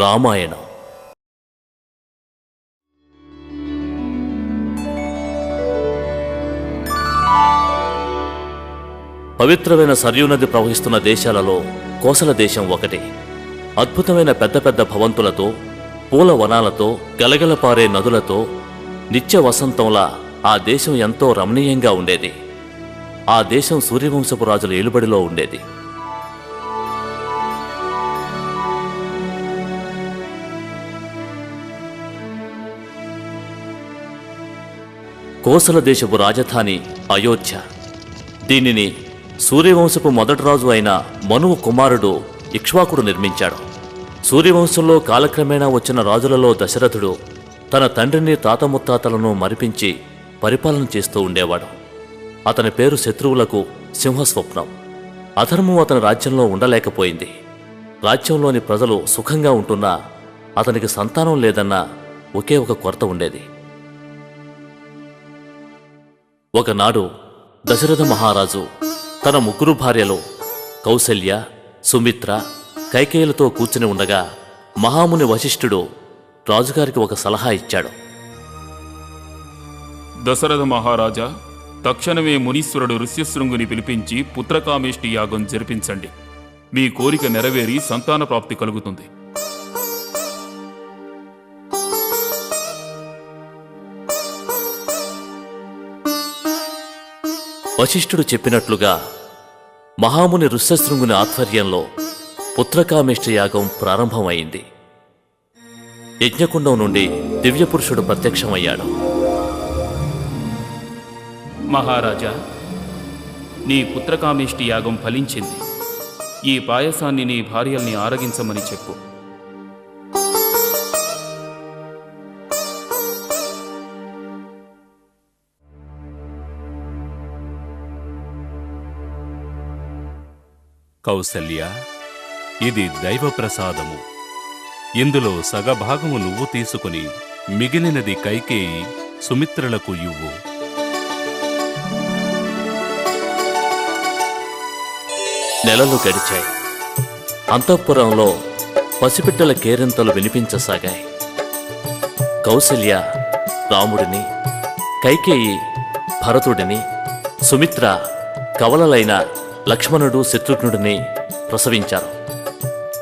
రామాయణం. పవిత్రమైన సర్యూనది ప్రవహిస్తున్న దేశాలలో కోసల దేశం ఒకటి. అద్భుతమైన పెద్ద పెద్ద భవంతులతో, పూల వనాలతో, గలగలపారే నదులతో నిత్య వసంతంలా ఆ దేశం ఎంతో రమణీయంగా ఉండేది. ఆ దేశం సూర్యవంశపు రాజుల ఏలుబడిలో ఉండేది. కోసల దేశపు రాజధాని అయోధ్య. దీనిని సూర్యవంశపు మొదటి రాజు అయిన మనువు కుమారుడు ఇక్ష్వాకుడు నిర్మించాడు. సూర్యవంశంలో కాలక్రమేణా వచ్చిన రాజులలో దశరథుడు తన తండ్రిని తాత ముత్తాతలను మరిపించి పరిపాలన చేస్తూ ఉండేవాడు. అతని పేరు శత్రువులకు సింహస్వప్నం. అధర్మం అతని రాజ్యంలో ఉండలేకపోయింది. రాజ్యంలోని ప్రజలు సుఖంగా ఉంటున్నా అతనికి సంతానం లేదన్న ఒకే ఒక కొరత ఉండేది. ఒకనాడు దశరథ మహారాజు తన ముగ్గురు భార్యలు కౌసల్య, సుమిత్ర, కైకేయులతో కూర్చుని ఉండగా మహాముని వశిష్ఠుడు రాజుగారికి ఒక సలహా ఇచ్చాడు. దశరథ మహారాజా, తక్షణమే మునీశ్వరుడు ఋష్యశృంగుని పిలిపించి పుత్రకామేష్టి యాగం జరిపించండి. మీ కోరిక నెరవేరి సంతాన ప్రాప్తి కలుగుతుంది. వశిష్ఠుడు చెప్పినట్లుగా మహాముని ఋష్యశృంగుని ఆధ్వర్యంలో పుత్రకామేష్టి యాగం ప్రారంభమైంది. యజ్ఞకుండం నుండి దివ్యపురుషుడు ప్రత్యక్షమయ్యాడు. మహారాజా, నీ పుత్రకామేష్టి యాగం ఫలించింది. ఈ పాయసాన్ని నీ భార్యల్ని ఆరగించమని చెప్పు. కౌసల్య, ఇది దైవ ప్రసాదము. ఇందులో సగభాగము నువ్వు తీసుకుని మిగిలినది కైకేయి, సుమిత్రలకు ఇవ్వు. నెలలు గడిచాయి. అంతఃపురంలో పసిపిట్టల కేరింతలు వినిపించసాగాయి. కౌసల్య రాముడిని, కైకేయి భరతుడిని, సుమిత్ర కవలలైన లక్ష్మణుడు, శత్రుఘ్నుడిని ప్రసవించారు.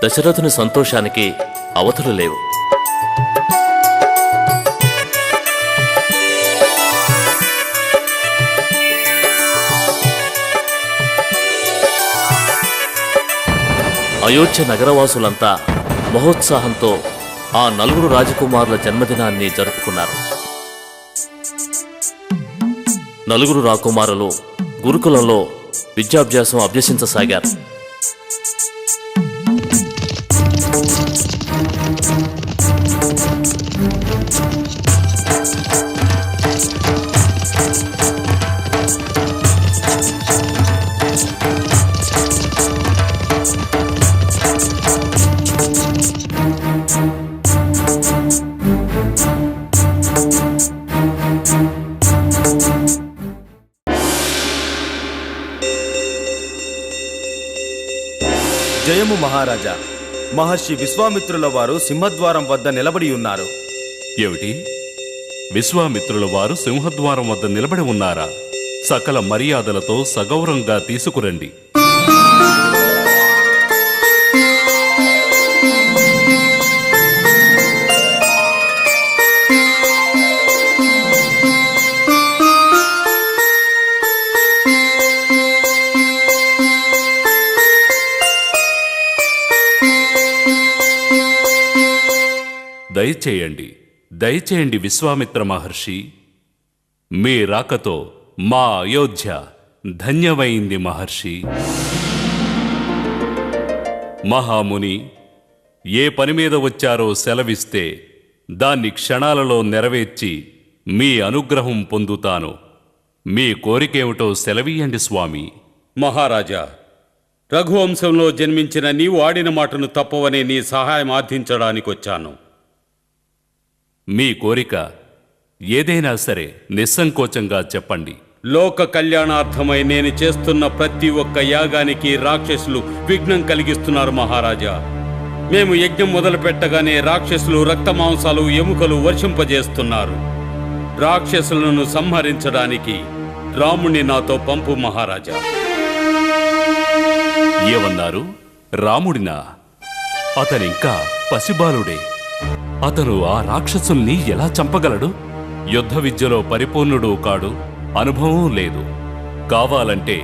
దశరథుని సంతోషానికి అవధులు లేవు. అయోధ్య నగరవాసులంతా మహోత్సాహంతో ఆ నలుగురు రాజకుమారుల జన్మదినాన్ని జరుపుకున్నారు. నలుగురు రాకుమారులు గురుకులంలో విద్యాభ్యాసం అభ్యసించసాగారు. జయము మహారాజా. మహర్షి విశ్వామిత్రుల వారు సింహద్వారం వద్ద నిలబడి ఉన్నారు. ఏమిటి? విశ్వామిత్రుల వారు సింహద్వారం వద్ద నిలబడి ఉన్నారా? సకల మర్యాదలతో సగౌరవంగా తీసుకురండి. దయచేయండి, దయచేయండి విశ్వామిత్ర మహర్షి. మీ రాకతో మా అయోధ్య ధన్యమైంది మహర్షి. మహాముని, ఏ పని మీద వచ్చారో సెలవిస్తే దాన్ని క్షణాలలో నెరవేర్చి మీ అనుగ్రహం పొందుతాను. మీ కోరికేమిటో సెలవీయండి స్వామి. మహారాజా, రఘువంశంలో జన్మించిన నీవు ఆడిన మాటను తప్పవనే నీ సహాయం ఆర్థించడానికి వచ్చాను. మీ కోరిక ఏదైనా సరే నిస్సంకోచంగా చెప్పండి. లోక కళ్యాణార్థమై నేను చేస్తున్న ప్రతి ఒక్క యాగానికి రాక్షసులు విఘ్నం కలిగిస్తున్నారు మహారాజా. మేము యజ్ఞం మొదలు పెట్టగానే రాక్షసులు రక్తమాంసాలు ఎముకలు వర్షింపజేస్తున్నారు. రాక్షసులను సంహరించడానికి రాముణ్ణి నాతో పంపు మహారాజా. ఏమన్నారు? రాముడినా? అతనింకా పసిబాలుడే. అతను ఆ రాక్షసుల్ని ఎలా చంపగలడు? యుద్ధ విద్యలో పరిపూర్ణుడు కాడు, అనుభవం లేదు. కావాలంటే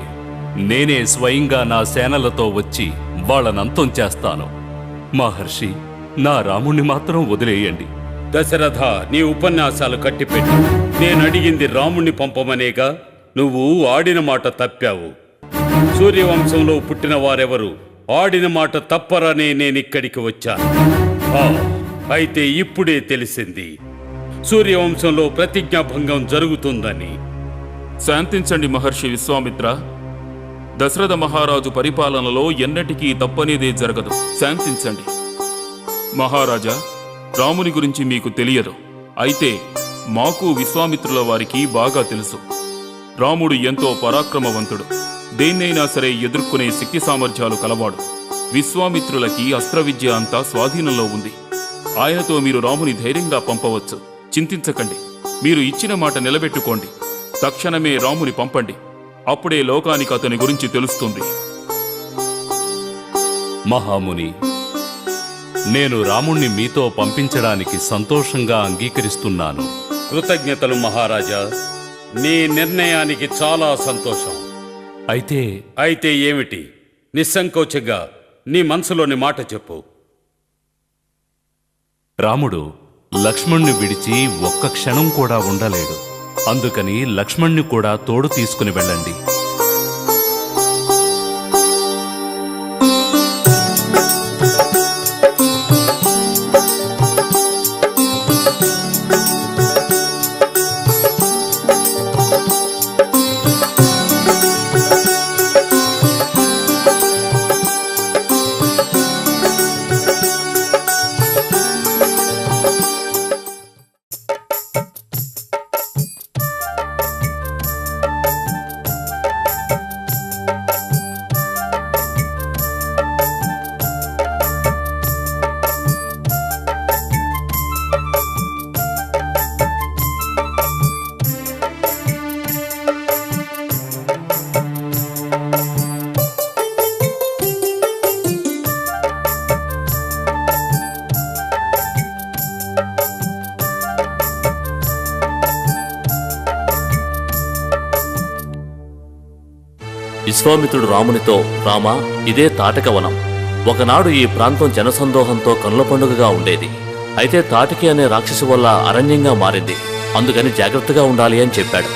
నేనే స్వయంగా నా సేనలతో వచ్చి వాళ్ళనంతం చేస్తాను. మహర్షి, నా రాముణ్ణి మాత్రం వదిలేయండి. దశరథ, నీ ఉపన్యాసాలు కట్టిపెట్టు. నేనడిగింది రాముణ్ణి పంపమనేగా. నువ్వు ఆడిన మాట తప్పావు. సూర్యవంశంలో పుట్టిన వారెవరు ఆడిన మాట తప్పరనే నేనిక్కడికి వచ్చాను. అయితే ఇప్పుడే తెలిసింది సూర్యవంశంలో ప్రతిజ్ఞాభంగం జరుగుతుందని. శాంతించండి మహర్షి విశ్వామిత్ర. దశరథ మహారాజు పరిపాలనలో ఎన్నటికీ తప్పనేదే జరగదు. శాంతించండి. మహారాజా, రాముని గురించి మీకు తెలియదు. అయితే మాకు విశ్వామిత్రుల వారికి బాగా తెలుసు. రాముడు ఎంతో పరాక్రమవంతుడు. దేన్నైనా సరే ఎదుర్కొనే శక్తి సామర్థ్యాలు కలవాడు. విశ్వామిత్రులకి అస్త్రవిద్య అంతా స్వాధీనంలో ఉంది. ఆయనతో మీరు రాముని ధైర్యంగా పంపవచ్చు. చింతించకండి. మీరు ఇచ్చిన మాట నిలబెట్టుకోండి. తక్షణమే రాముని పంపండి. అప్పుడే లోకానికి అతని గురించి తెలుస్తుంది. మహాముని, నేను రాముణ్ణి మీతో పంపించడానికి సంతోషంగా అంగీకరిస్తున్నాను. కృతజ్ఞతలు మహారాజా. నీ నిర్ణయానికి చాలా సంతోషం. అయితే ఏమిటి? నిస్సంకోచంగా నీ మనసులోని మాట చెప్పు. రాముడు లక్ష్మణ్ణి విడిచి ఒక్క క్షణం కూడా ఉండలేడు. అందుకని లక్ష్మణ్ణి కూడా తోడు తీసుకుని వెళ్ళండి. విశ్వామిత్రుడు రామునితో, రామా, ఇదే తాటకవనం. ఒకనాడు ఈ ప్రాంతం జనసందోహంతో కనుల పండుగగా ఉండేది. అయితే తాటకి అనే రాక్షసు వల్ల అరణ్యంగా మారింది. అందుకని జాగ్రత్తగా ఉండాలి అని చెప్పాడు.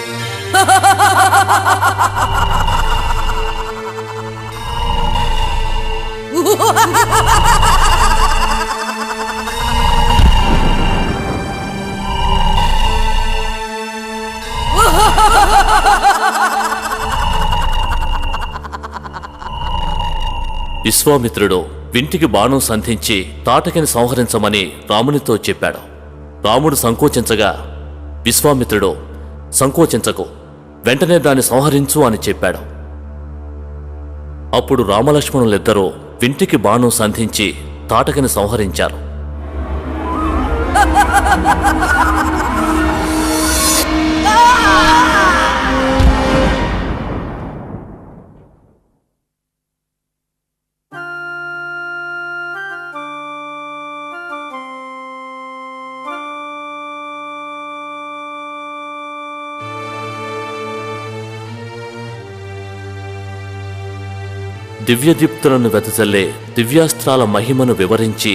విశ్వామిత్రుడు వింటికి బాణం సంధించి తాటకిని సంహరించమని రామునితో చెప్పాడు. రాముడు సంకోచించగా విశ్వామిత్రుడు, సంకోచించకు, వెంటనే దాన్ని సంహరించు అని చెప్పాడు. అప్పుడు రామలక్ష్మణులిద్దరూ వింటికి బాణం సంధించి తాటకిని సంహరించారు. దివ్యదీప్తులను వెదజల్లే దివ్యాస్త్రాల మహిమను వివరించి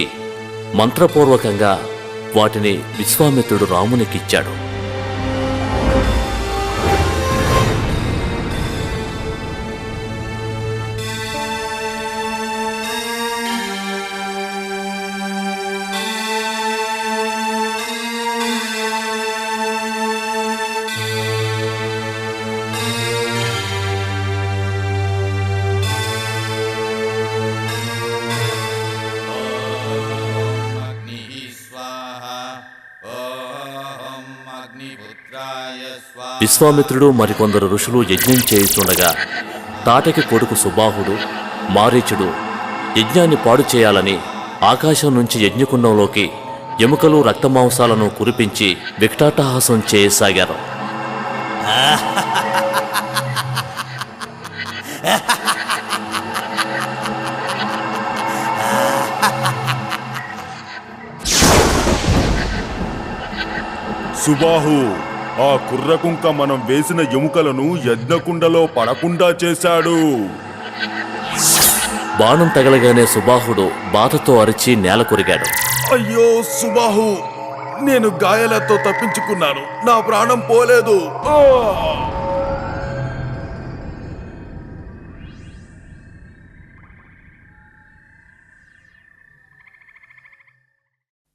మంత్రపూర్వకంగా వాటిని విశ్వామిత్రుడు రామునికిచ్చాడు. విశ్వామిత్రుడు మరికొందరు ఋషులు యజ్ఞం చేయిస్తుండగా తాటకి కొడుకు సుబాహుడు, మారీచుడు యజ్ఞాన్ని పాడు చేయాలని ఆకాశం నుంచి యజ్ఞకుండంలోకి ఎముకలు రక్తమాంసాలను కురిపించి వికటాట్టహాసం చేయసాగారు. సుబాహు, ఆ కుర్రకుంక మనం వేసిన ఎముకలను యజ్ఞకుండలో పడకుండా చేశాడు. బాణం తగలగానే సుబాహుడు బాధతో అరిచి నేల కొరిగాడు. అయ్యో సుబాహు, నేను గాయాలతో తప్పించుకున్నాను, నా ప్రాణం పోలేదు.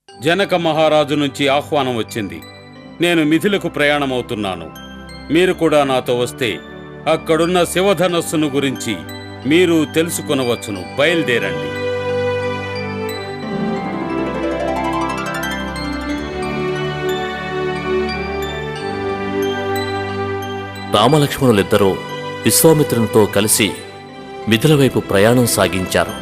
జనక మహారాజు నుంచి ఆహ్వానం వచ్చింది. నేను మిథిలకు ప్రయాణమవుతున్నాను. మీరు కూడా నాతో వస్తే అక్కడున్న శివధనస్సును గురించి మీరు తెలుసుకొనవచ్చును. బయలుదేరండి. రామలక్ష్మణులిద్దరూ విశ్వామిత్రునితో కలిసి మిథిల వైపు ప్రయాణం సాగించారు.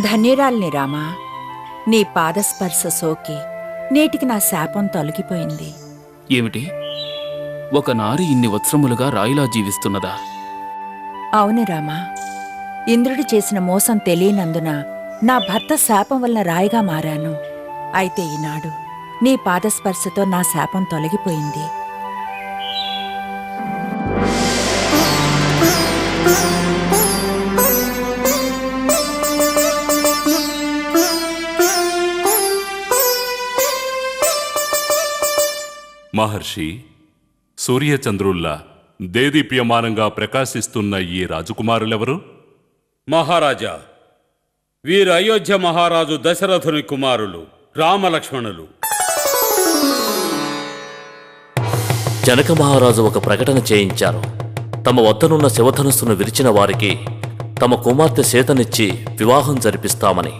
ధన్యురాల్ని రామా, నీ పాదస్పర్శ సోకి నేటికి నా శాపం తొలగిపోయింది. ఏమిటి, ఒక నారి ఇన్ని వత్సరములుగా రాయిలా జీవిస్తున్నదా? అవును రామా, ఇంద్రుడు చేసిన మోసం తెలియనందున నా భర్త శాపం వల్ల రాయిగా మారాను. అయితే ఈనాడు నీ పాదస్పర్శతో నా శాపం తొలగిపోయింది. మహర్షి, సూర్యచంద్రుల్లా దేదీప్యమానంగా ప్రకాశిస్తున్న ఈ రాజకుమారులెవరు? మహారాజా, వీరు అయోధ్య మహారాజు దశరథుని కుమారులు రామలక్ష్మణులు. జనక మహారాజు ఒక ప్రకటన చేయించారు. తమ వద్దనున్న శివధనుస్సును విరిచిన వారికి తమ కుమార్తె సీతనిచ్చి వివాహం జరిపిస్తామని.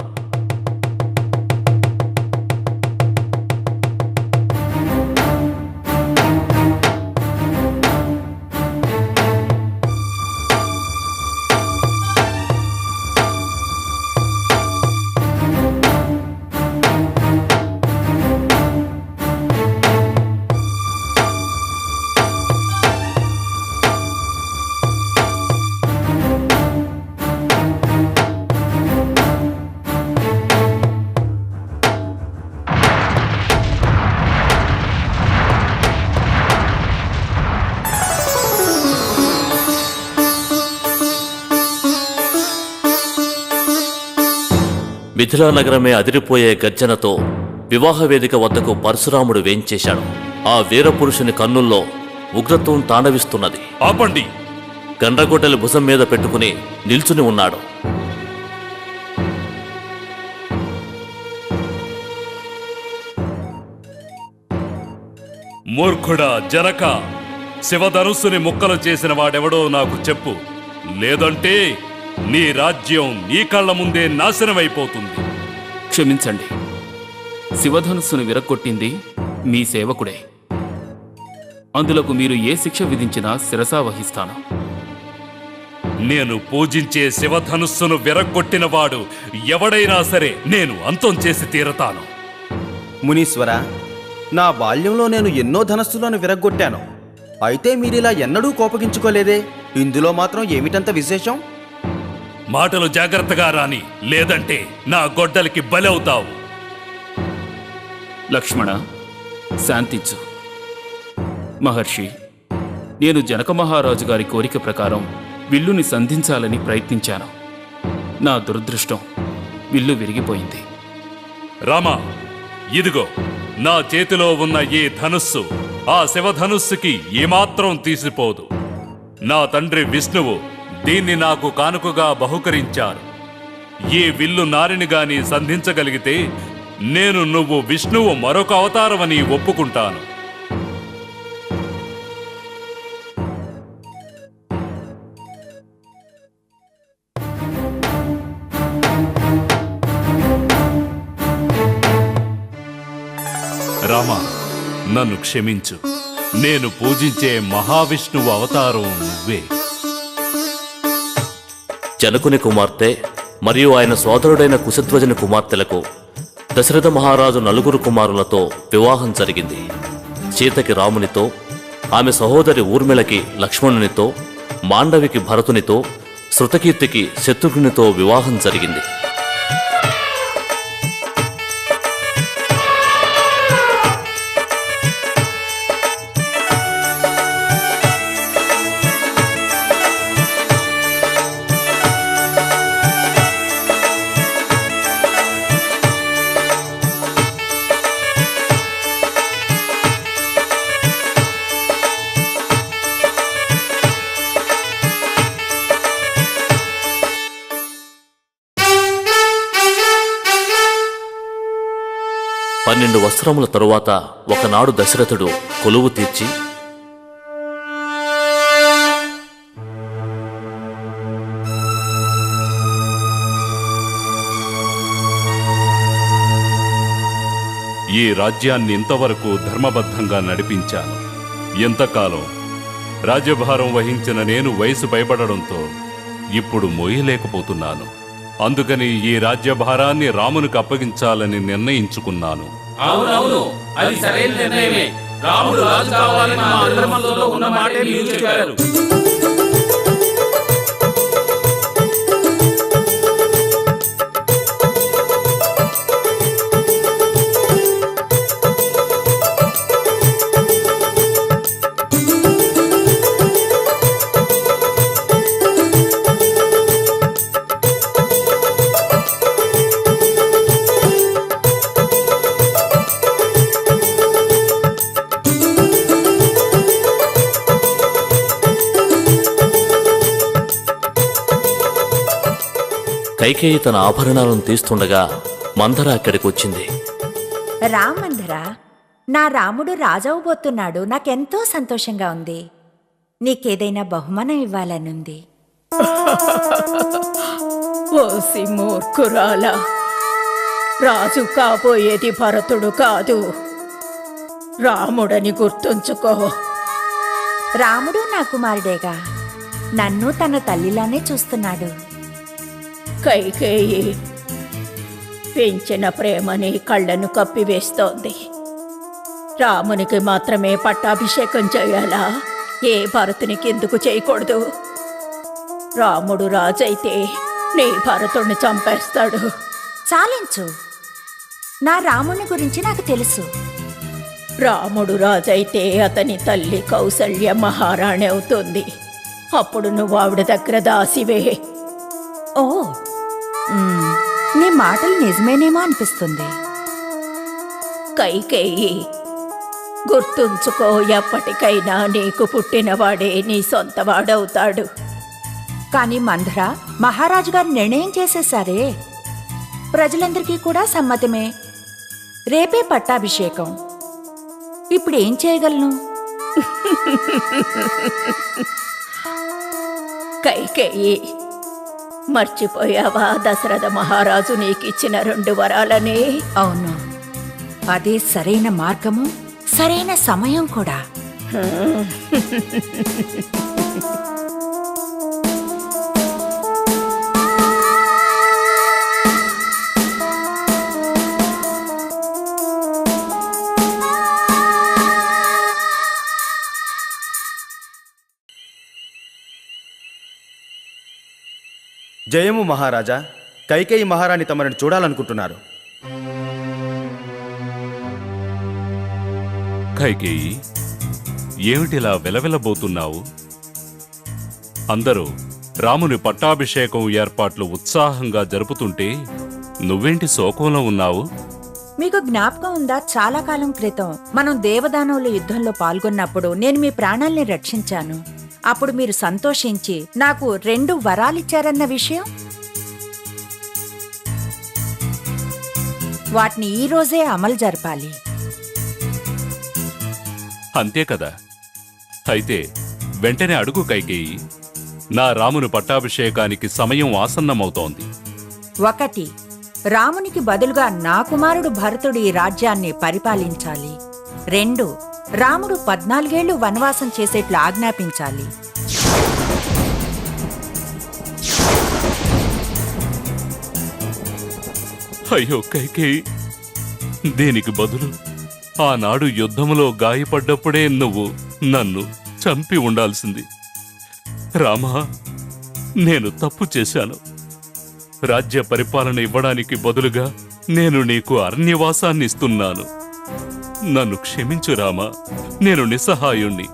మిథిలా నగరమే అదిరిపోయే గర్జనతో వివాహ వేదిక వద్దకు పరశురాముడు వేంచేశాడు. ఆ వీరపురుషుని కన్నుల్లో ఉగ్రత్వం తాండవిస్తున్నది. ఆపండి! గండ్రగొడ్డలి భుజం మీద పెట్టుకుని నిల్చుని ఉన్నాడు. మూర్ఖుడా జనక, శివధనుస్సుని ముక్కలు చేసిన వాడెవడో నాకు చెప్పు, లేదంటే నీ రాజ్యం నీ కళ్ళ ముందే నాశనమైపోతుంది. క్షమించండి, శివధనుస్సును విరక్కొట్టింది మీ సేవకుడే. అందులకు మీరు ఏ శిక్ష విధించినా శిరసా వహిస్తాను. నేను పూజించే శివధనుస్సును విరగ్గొట్టినవాడు ఎవడైనా సరే నేను అంతం చేసి తీరతాను. మునీశ్వర, నా బాల్యంలో నేను ఎన్నో ధనస్సులను విరగ్గొట్టాను. అయితే మీరిలా ఎన్నడూ కోపగించుకోలేదే, ఇందులో మాత్రం ఏమిటంత విశేషం? మాటలు జాగ్రత్తగా రాని, లేదంటే నా గొడ్డలికి బలవుతావు. లక్ష్మణ, శాంతించు. మహర్షి, నేను జనక మహారాజు గారి కోరిక ప్రకారం విల్లుని సంధించాలని ప్రయత్నించాను. నా దురదృష్టం, విల్లు విరిగిపోయింది. రామా, ఇదిగో నా చేతిలో ఉన్న ఈ ధనుస్సు ఆ శివధనుస్సుకి ఏమాత్రం తీసిపోదు. నా తండ్రి విష్ణువు దీన్ని నాకు కానుకగా బహుకరించారు. ఈ విల్లు నారిని గాని సంధించగలిగితే నేను నువ్వు విష్ణువు మరొక అవతారమని ఒప్పుకుంటాను. రామా, నన్ను క్షమించు. నేను పూజించే మహావిష్ణువు అవతారం నువ్వే. జనకుని కుమార్తె మరియు ఆయన సోదరుడైన కుశధ్వజుని కుమార్తెలకు దశరథ మహారాజు 4 కుమారులతో వివాహం జరిగింది. సీతకి రామునితో, ఆమె సహోదరి ఊర్మిళకి లక్ష్మణునితో, మాండవికి భరతునితో, శృతకీర్తికి శత్రుఘ్నునితో వివాహం జరిగింది. పన్నెండు వత్సరముల తరువాత ఒకనాడు దశరథుడు కొలువు తీర్చి ఈ రాజ్యాన్ని ఇంతవరకు ధర్మబద్ధంగా నడిపించాను. ఎంతకాలం రాజ్యభారం వహించిన నేను వయసు పైబడడంతో ఇప్పుడు మోయలేకపోతున్నాను. అందుకని ఈ రాజ్యభారాన్ని రామునికి అప్పగించాలని నిర్ణయించుకున్నాను. అవునవును, అది సరైన నిర్ణయమే. రాముడు రాజు కావాలని మా అందరి మనసులో ఉన్న మాటే మీరు చెప్పారు. కైకేయి తన ఆభరణాలను తీస్తుండగా మందర అక్కడికి వచ్చింది. రామందర, నా రాముడు రాజవబోతున్నాడు. నాకెంతో సంతోషంగా ఉంది. నీకేదైనా బహుమానం ఇవ్వాలనుంది. ఓసి మూర్ఖురాల, రాజు కాబోయేది భరతుడు కాదు, రాముడని గుర్తుంచుకో. రాముడు నా కుమారుడేగా, నన్ను తన తల్లిలానే చూస్తున్నాడు. కైకేయి పెంచిన ప్రేమని కళ్ళను కప్పివేస్తోంది. రామునికి మాత్రమే పట్టాభిషేకం చేయాలా? ఏ భరతునికి ఎందుకు చేయకూడదు? రాముడు రాజైతే నీ భరతుడిని చంపేస్తాడు. చాలించు, నా రాముని గురించి నాకు తెలుసు. రాముడు రాజైతే అతని తల్లి కౌసల్య మహారాణి అవుతుంది. అప్పుడు నువ్వు ఆవిడ దగ్గర దాసివే. ఓ, నీ మాటలు నిజమేనేమో అనిపిస్తుంది. కైకేయి, గుర్తుంచుకో, ఎప్పటికైనా నీకు పుట్టినవాడే నీ సొంతవాడవుతాడు. కానీ మందర, మహారాజు గారు నిర్ణయం చేసేశారే. ప్రజలందరికీ కూడా సమ్మతమే. రేపే పట్టాభిషేకం. ఇప్పుడు ఏం చేయగలను? కైకేయి, మర్చిపోయావా దశరథ మహారాజు నీకిచ్చిన 2 వరాలని? అవును, అదే సరైన మార్గము, సరైన సమయం కూడా. జయము మహారాజా, కైకేయి మహారాణి తమరిని చూడాలనుకుంటున్నారు. కైకేయి, ఏమిటిలా వెలవెలబోతున్నావు? అందరూ రాముని పట్టాభిషేకం ఏర్పాట్లు ఉత్సాహంగా జరుపుతుంటే నువ్వేంటి శోకంలో ఉన్నావు? మీకు జ్ఞాపకం ఉందా? చాలా కాలం క్రితం మనం దేవదానవుల యుద్ధంలో పాల్గొన్నప్పుడు నేను మీ ప్రాణాల్ని రక్షించాను. అప్పుడు మీరు సంతోషించి నాకు 2 వరాలిచ్చారన్న విషయం. వాటిని ఈ రోజే అమలు జరపాలి. అంతే కదా. అయితే వెంటనే అడుగు కైకేయి. నా రాముని పట్టాభిషేకానికి సమయం ఆసన్నమవుతోంది. 1. రామునికి బదులుగా నా కుమారుడు భరతుడు ఈ రాజ్యాన్ని పరిపాలించాలి. 2. రాముడు 14 ఏళ్లు వనవాసం చేసేట్లు ఆజ్ఞాపించాలి. అయ్యో కైకేయి, దీనికి బదులు ఆనాడు యుద్ధములో గాయపడ్డప్పుడే నువ్వు నన్ను చంపి ఉండాల్సింది. రామా, నేను తప్పు చేశాను. రాజ్య పరిపాలన ఇవ్వడానికి బదులుగా నేను నీకు అరణ్యవాసాన్ని ఇస్తున్నాను. నన్ను క్షమించు రామా, నేను నిస్సహాయుణ్ణి.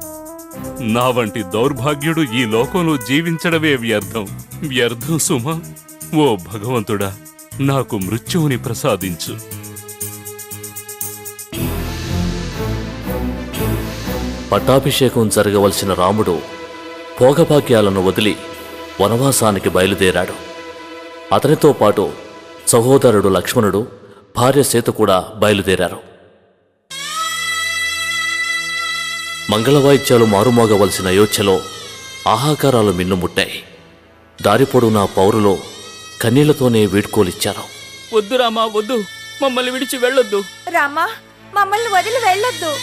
నా వంటి దౌర్భాగ్యుడు ఈ లోకంలో జీవించడమే వ్యర్థం సుమా. ఓ భగవంతుడా, నాకు మృత్యువుని ప్రసాదించు. పట్టాభిషేకం జరగవలసిన రాముడు భోగభాగ్యాలను వదిలి వనవాసానికి బయలుదేరాడు. అతనితో పాటు సహోదరుడు లక్ష్మణుడు, భార్య సీత కూడా బయలుదేరారు. మంగళవాయిద్యాలు మారుమోగవలసిన అయోధ్యలో ఆహాకారాలు మిన్నుముట్టాయి. దారిపొడునా పౌరులు కన్నీళ్లతోనే వీడ్కోలిచ్చారు. వద్దు రామా, వద్దు, మమ్మల్ని విడిచి వెళ్ళొద్దు. రామా, మమ్మల్ని వదిలి వెళ్ళొద్దు.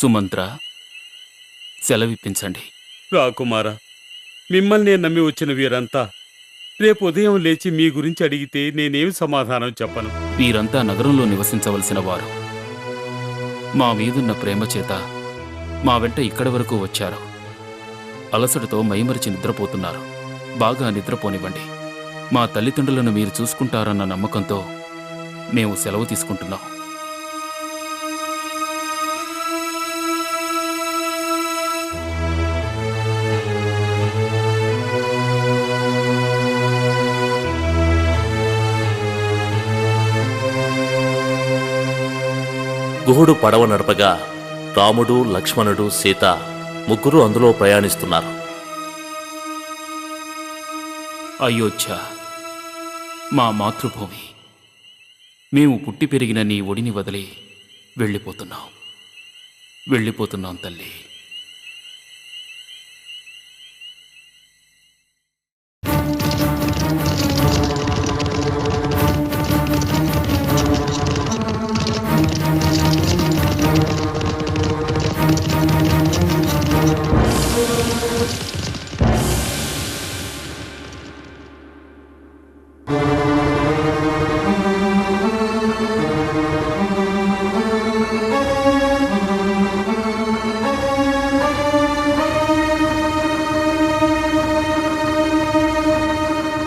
సుమంత్ర, సెలవిప్పించండి. రాకుమారా, మిమ్మల్నే నమ్మి వచ్చిన వీరంతా రేపు ఉదయం లేచి మీ గురించి అడిగితే నేనేమి సమాధానం చెప్పను. వీరంతా నగరంలో నివసించవలసిన వారు. మా మీదున్న ప్రేమ చేత మా వెంట ఇక్కడి వరకు వచ్చారు. అలసటతో మైమరిచి నిద్రపోతున్నారు. బాగా నిద్రపోనివ్వండి. మా తల్లిదండ్రులను మీరు చూసుకుంటారన్న నమ్మకంతో మేము సెలవు తీసుకుంటున్నాం. గుహుడు పడవ నడపగా రాముడు, లక్ష్మణుడు, సీత ముగ్గురు అందులో ప్రయాణిస్తున్నారు. అయోధ్య, మా మాతృభూమి. మేము పుట్టి పెరిగిన నీ ఒడిని వదిలి వెళ్ళిపోతున్నాం తల్లి.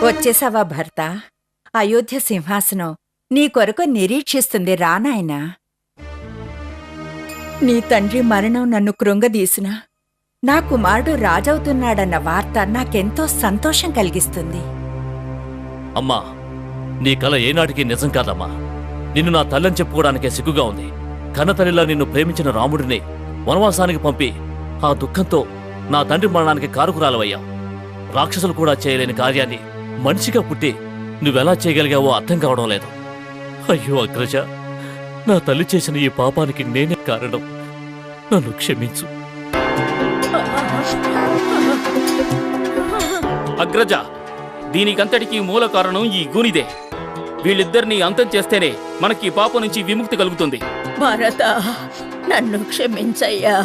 వచ్చేసావా భర్త? అయోధ్య సింహాసనం నీ కొరకు నిరీక్షిస్తుంది, రానాయనా. నీ తండ్రి మరణం నన్ను కృంగదీసిన నా కుమారుడు రాజవుతున్నాడన్న వార్త నాకెంతో సంతోషం కలిగిస్తుంది. అమ్మా, నీ కల ఏనాటికి నిజం కాదమ్మా. నిన్ను నా తల్లని చెప్పుకోవడానికే సిగ్గుగా ఉంది. కన్నతల్లిలా నిన్ను ప్రేమించిన రాముడిని వనవాసానికి పంపి ఆ దుఃఖంతో నా తండ్రి మరణానికి కారుకురాలవయ్యా. రాక్షసులు కూడా చేయలేని కార్యాన్ని మనిషిగా పుట్టి నువ్వెలా చేయగలిగావో అర్థం కావడం లేదు. అయ్యో అగ్రజ, నా తల్లి చేసిన ఈ పాపానికి నేనే కారణం. నన్ను క్షమించు. అగ్రజ, దీనికంతటికీ మూల కారణం ఈ గూనిదే. వీళ్ళిద్దరినీ అంతం చేస్తేనే మనకి పాప నుంచి విముక్తి కలుగుతుంది. భరత, నన్ను క్షమించయ్యా.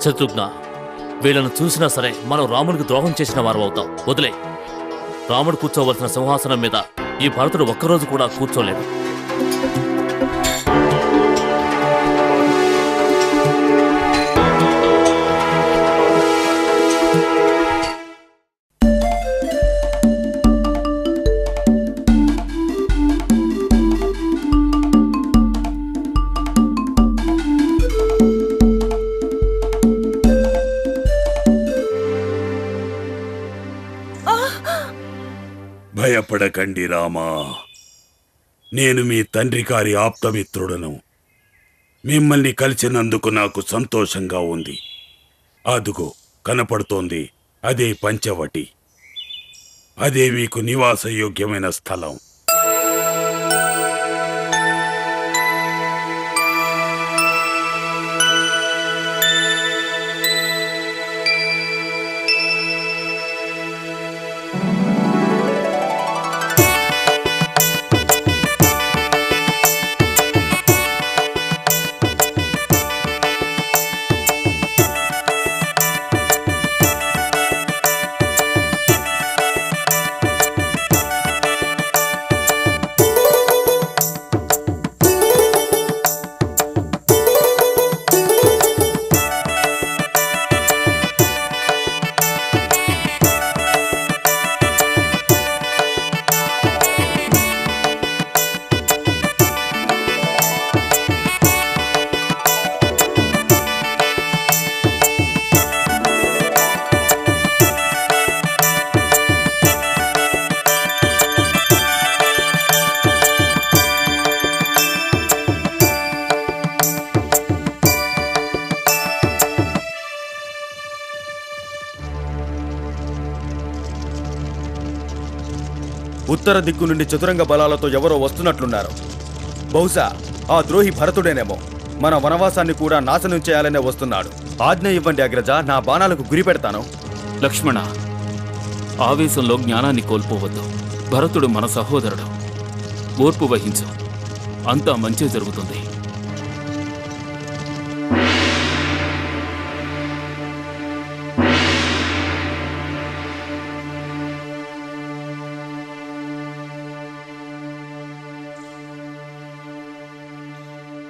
శత్రుఘ్న, వీళ్ళను చూసినా సరే మనం రామునికి ద్రోహం చేసిన వారు అవుతాం. వదిలే. రాముడు కూర్చోవలసిన సింహాసనం మీద ఈ భరతుడు ఒక్కరోజు కూడా కూర్చోలేడు. భయపడకండి రామా. నేను మీ తండ్రి గారి ఆప్తమిత్రుడను. మిమ్మల్ని కలిసినందుకు నాకు సంతోషంగా ఉంది. అదుగో కనపడుతోంది, అదే పంచవటి. అదే మీకు నివాసయోగ్యమైన స్థలం. ఉత్తర దిక్కు నుండి చతురంగ బలాలతో ఎవరో వస్తున్నట్లున్నారు. బహుశా ఆ ద్రోహి భరతుడేనేమో. మన వనవాసాన్ని కూడా నాశనం చేయాలనే వస్తున్నాడు. ఆజ్ఞ ఇవ్వండి అగ్రజ, నా బాణాలకు గురి పెడతాను. లక్ష్మణ, ఆవేశంలో జ్ఞానాన్ని కోల్పోవద్దు. భరతుడు మన సహోదరుడు. ఓర్పు వహించు, అంతా మంచే జరుగుతుంది.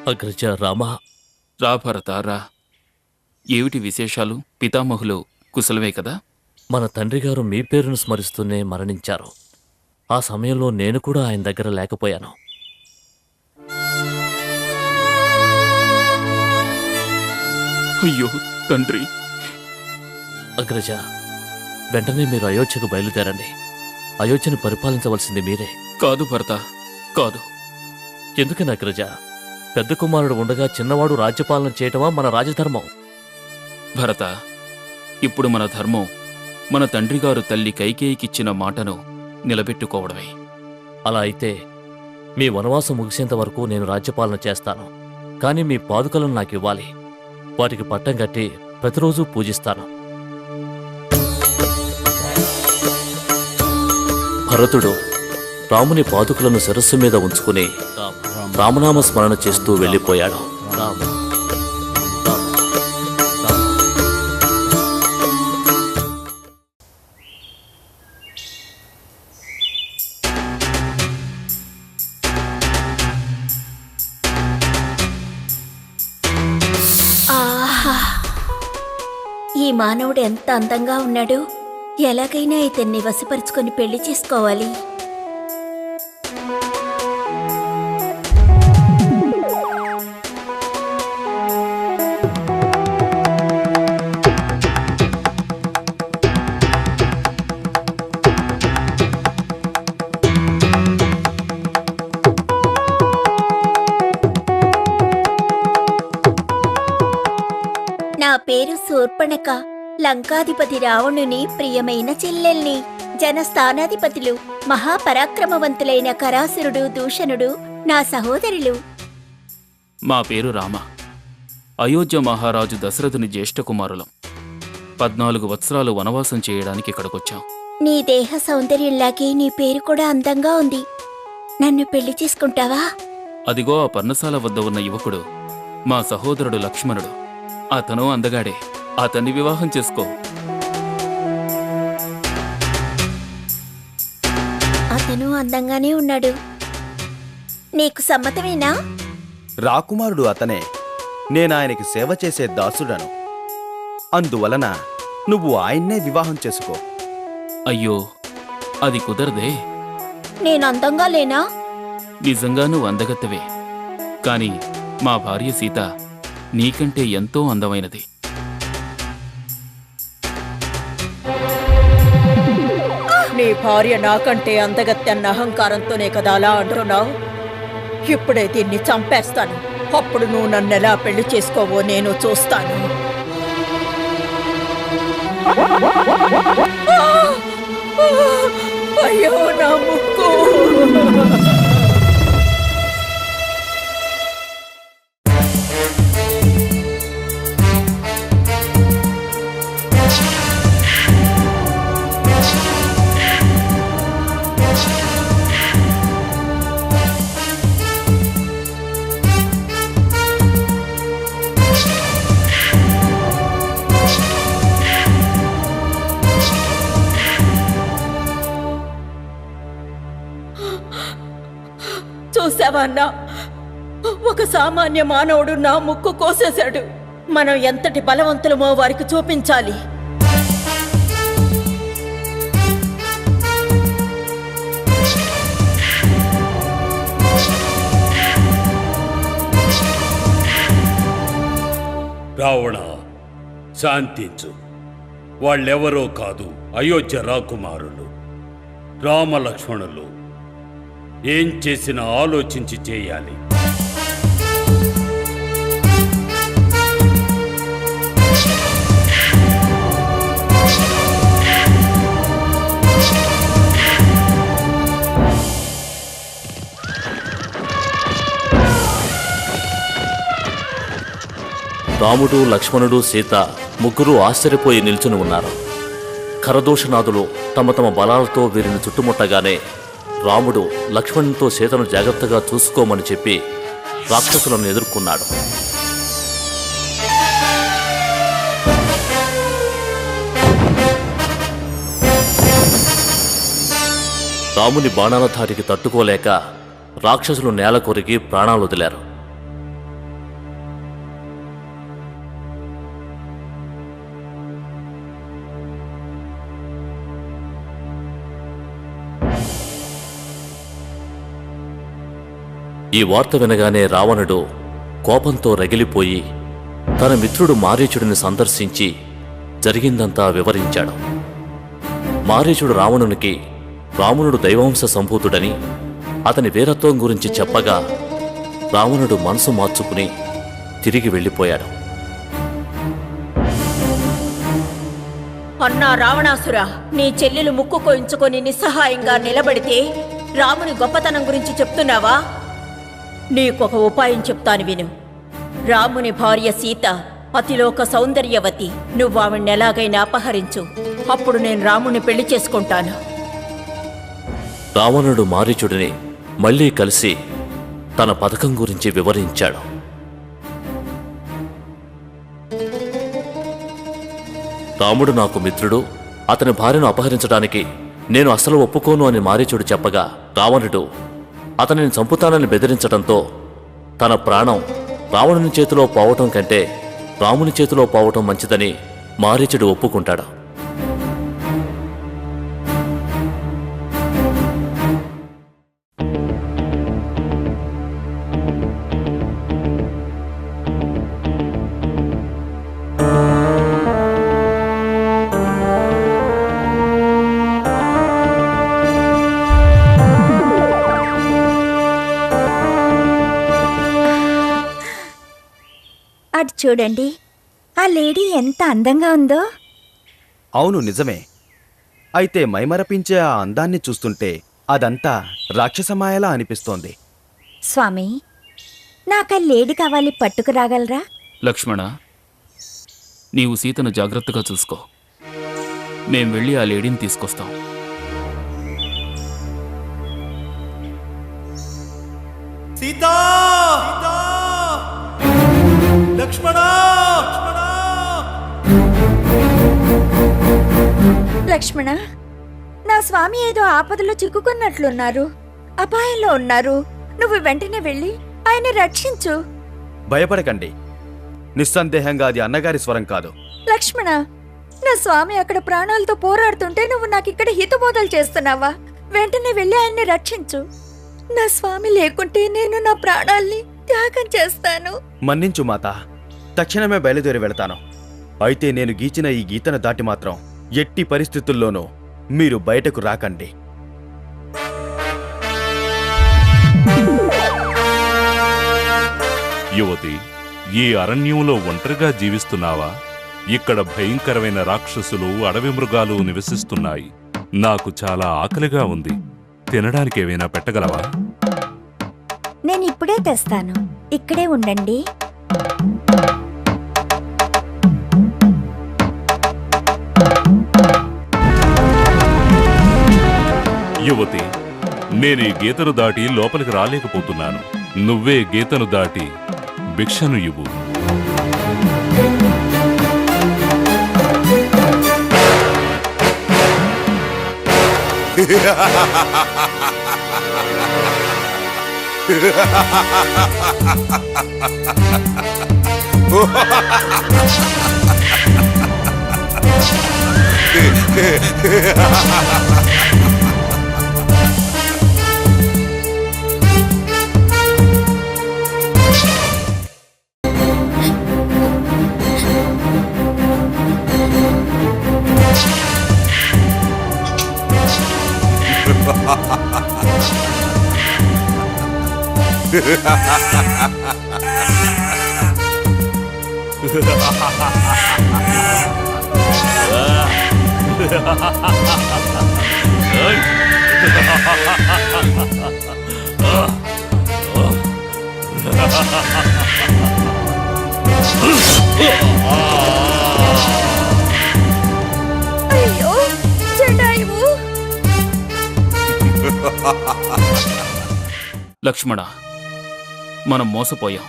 అగ్రజ రామా. రా భరత రా. ఏమిటి విశేషాలు? పితామహులు కుశలమే కదా? మన తండ్రి గారు మీ పేరును స్మరిస్తూనే మరణించారు. ఆ సమయంలో నేను కూడా ఆయన దగ్గర లేకపోయాను. అయ్యో తండ్రి. అగ్రజ, వెంటనే మీరు అయోధ్యకు బయలుదేరండి. అయోధ్యను పరిపాలించవలసింది మీరే. కాదు భరత, కాదు. ఎందుకని అగ్రజ? పెద్ద కుమారుడు ఉండగా చిన్నవాడు రాజ్యపాలన చేయటమా మన రాజధర్మం? భరత, ఇప్పుడు మన ధర్మం మన తండ్రి గారు తల్లి కైకేయికిచ్చిన మాటను నిలబెట్టుకోవడమే. అలా అయితే మీ వనవాసం ముగిసేంత వరకు నేను రాజ్యపాలన చేస్తాను. కానీ మీ పాదుకలను నాకు ఇవ్వాలి. వాటికి పట్టం కట్టి ప్రతిరోజు పూజిస్తాను. భరతుడు రాముని పాదుకలను శిరస్సు మీద ఉంచుకుని రామనామ స్మరణ చేస్తూ వెళ్ళిపోయాడు. రామ ఈ మానవుడు ఎంత అందంగా ఉన్నాడు. ఎలాగైనా ఇతన్ని వశపరుచుకొని పెళ్లి చేసుకోవాలి. నా పేరు శూర్పణఖ. లంకాధిపతి రావణుని ప్రియమైన చెల్లెల్ని. జనస్థానాధిపతులు మహాపరాక్రమవంతులైన కరాసురుడు, దూషణుడు నా సహోదరులు. మా పేరు రామ. అయోధ్య మహారాజు దశరథుని జ్యేష్ఠ కుమారులం. 14 వత్సరాలు వనవాసం చేయడానికి ఇక్కడికొచ్చాం. నీ దేహ సౌందర్యంలాగే నీ పేరు కూడా అందంగా ఉంది. నన్ను పెళ్లి చేసుకుంటావా? అదిగో ఆ పర్ణశాల వద్ద ఉన్న యువకుడు మా సహోదరుడు లక్ష్మణుడు. అతను అందగాడే. అతన్ని వివాహం చేసుకో. అతను అందంగానే ఉన్నాడు. నీకు సమ్మతమేనా? రాకుమారుడు అతనే. నేనాయనకి సేవ చేసే దాసుడను. అందువలన నువ్వు ఆయన్నే వివాహం చేసుకో. అయ్యో, అది కుదరదే. నేను అందంగా లేనా? నిజంగా నువ్వు అందగత్తవే. కాని మా భార్య సీత నీకంటే ఎంతో అందమైనది. నీ భార్య నాకంటే అందగత్తెన్న అహంకారంతోనే కదా అలా అంటున్నావు. ఇప్పుడే దీన్ని చంపేస్తాను. అప్పుడు నువ్వు నన్నెలా పెళ్లి చేసుకోవో నేను చూస్తాను. అయ్యో నా ముక్కు! చూసావా అన్నా, ఒక సామాన్య మానవుడు నా ముక్కు కోసేశాడు. మనం ఎంతటి బలవంతులమో వారికి చూపించాలి. రావణ, శాంతించు. వాళ్ళెవరో కాదు, అయోధ్య రాకుమారులు రామలక్ష్మణులు. ఏం చేసినా ఆలోచించి చేయాలి. రాముడు, లక్ష్మణుడు, సీత ముగ్గురు ఆశ్చర్యపోయి నిల్చుని ఉన్నారు. ఖరదూషణాదులు తమ తమ బలాలతో వీరిని చుట్టుముట్టగానే రాముడు లక్ష్మణునితో సీతను జాగ్రత్తగా చూసుకోమని చెప్పి రాక్షసులను ఎదుర్కొన్నాడు. రాముని బాణాల ధాటికి తట్టుకోలేక రాక్షసులు నేల కొరిగి ప్రాణాలు వదిలారు. ఈ వార్త వినగానే రావణుడు కోపంతో రగిలిపోయి తన మిత్రుడు మారీచుడిని సందర్శించి జరిగిందంతా వివరించాడు. మారీచుడు రావణునికి రావణుడు దైవాంశ సంభూతుడని అతని వీరత్వం గురించి చెప్పగా రావణుడు మనసు మార్చుకుని తిరిగి వెళ్ళిపోయాడు. అన్నా రావణాసురా, నీ చెల్లెలు ముక్కు కోయించుకొని నిస్సహాయంగా నిలబడితే రాముని గొప్పతనం గురించి చెప్తున్నావా? నీకొక ఉపాయం చెప్తాను విను. రాముని భార్య సీత అతిలోక సౌందర్యవతి. నువ్వు ఆవిడ్ని ఎలాగైనా అపహరించు. అప్పుడు నేను రాముని పెళ్లి చేసుకుంటాను. రావణుడు మారీచుడిని మళ్లీ కలిసి తన పథకం గురించి వివరించాడు. రాముడు నాకు మిత్రుడు, అతని భార్యను అపహరించడానికి నేను అసలు ఒప్పుకోను అని మారీచుడు చెప్పగా రావణుడు అతనిని చంపుతానని బెదిరించడంతో తన ప్రాణం రావణుని చేతిలో పోవటం కంటే రాముని చేతిలో పోవటం మంచిదని మారీచుడు ఒప్పుకుంటాడు. అటు చూడండి, ఆ లేడీ ఎంత అందంగా ఉందో. అవును, నిజమే. అయితే మైమరపించే ఆ అందాన్ని చూస్తుంటే అదంతా రాక్షసమాయలా అనిపిస్తోంది. స్వామి, నాకా లేడీ కావాలి, పట్టుకురాగలరా? లక్ష్మణ, నీవు సీతను జాగ్రత్తగా చూసుకో. మేం వెళ్ళి ఆ లేడీని తీసుకొస్తాం. సీతా! లక్ష్మణ! లక్ష్మణ, నా స్వామి ఏదో ఆపదలో చిక్కుకున్నట్లున్నారు. అపాయంలో ఉన్నారు. నువ్వు వెంటనే వెళ్ళి ఆయన రక్షించు. భయపడకండి. నిస్సందేహంగా అది అన్నగారి స్వరం కాదు. లక్ష్మణ, నా స్వామి అక్కడ ప్రాణాలతో పోరాడుతుంటే నువ్వు నాకిక్కడ హితబోధలు చేస్తున్నావా? వెంటనే వెళ్ళి ఆయన్ని రక్షించు. నా స్వామి లేకుంటే నేను నా ప్రాణాల్ని త్యాగం చేస్తాను. మన్నించు మాత, తక్షణమే బయలుదేరి వెళతాను. అయితే నేను గీచిన ఈ గీతను దాటి మాత్రం ఎట్టి పరిస్థితుల్లోనూ మీరు బయటకు రాకండి. యువతి, ఈ అరణ్యంలో ఒంటరిగా జీవిస్తున్నావా? ఇక్కడ భయంకరమైన రాక్షసులు, అడవి మృగాలు నివసిస్తున్నాయి. నాకు చాలా ఆకలిగా ఉంది. తినడానికి ఏమైనా పెట్టగలవా? నేను ఇప్పుడే తెస్తాను, ఇక్కడే ఉండండి. యువతి, నేను ఈ గీతను దాటి లోపలికి రాలేకపోతున్నాను. నువ్వే గీతను దాటి భిక్షను ఇవ్వు. అయ్యో జటాయువు! లక్ష్మణ, మనం మోసపోయాం.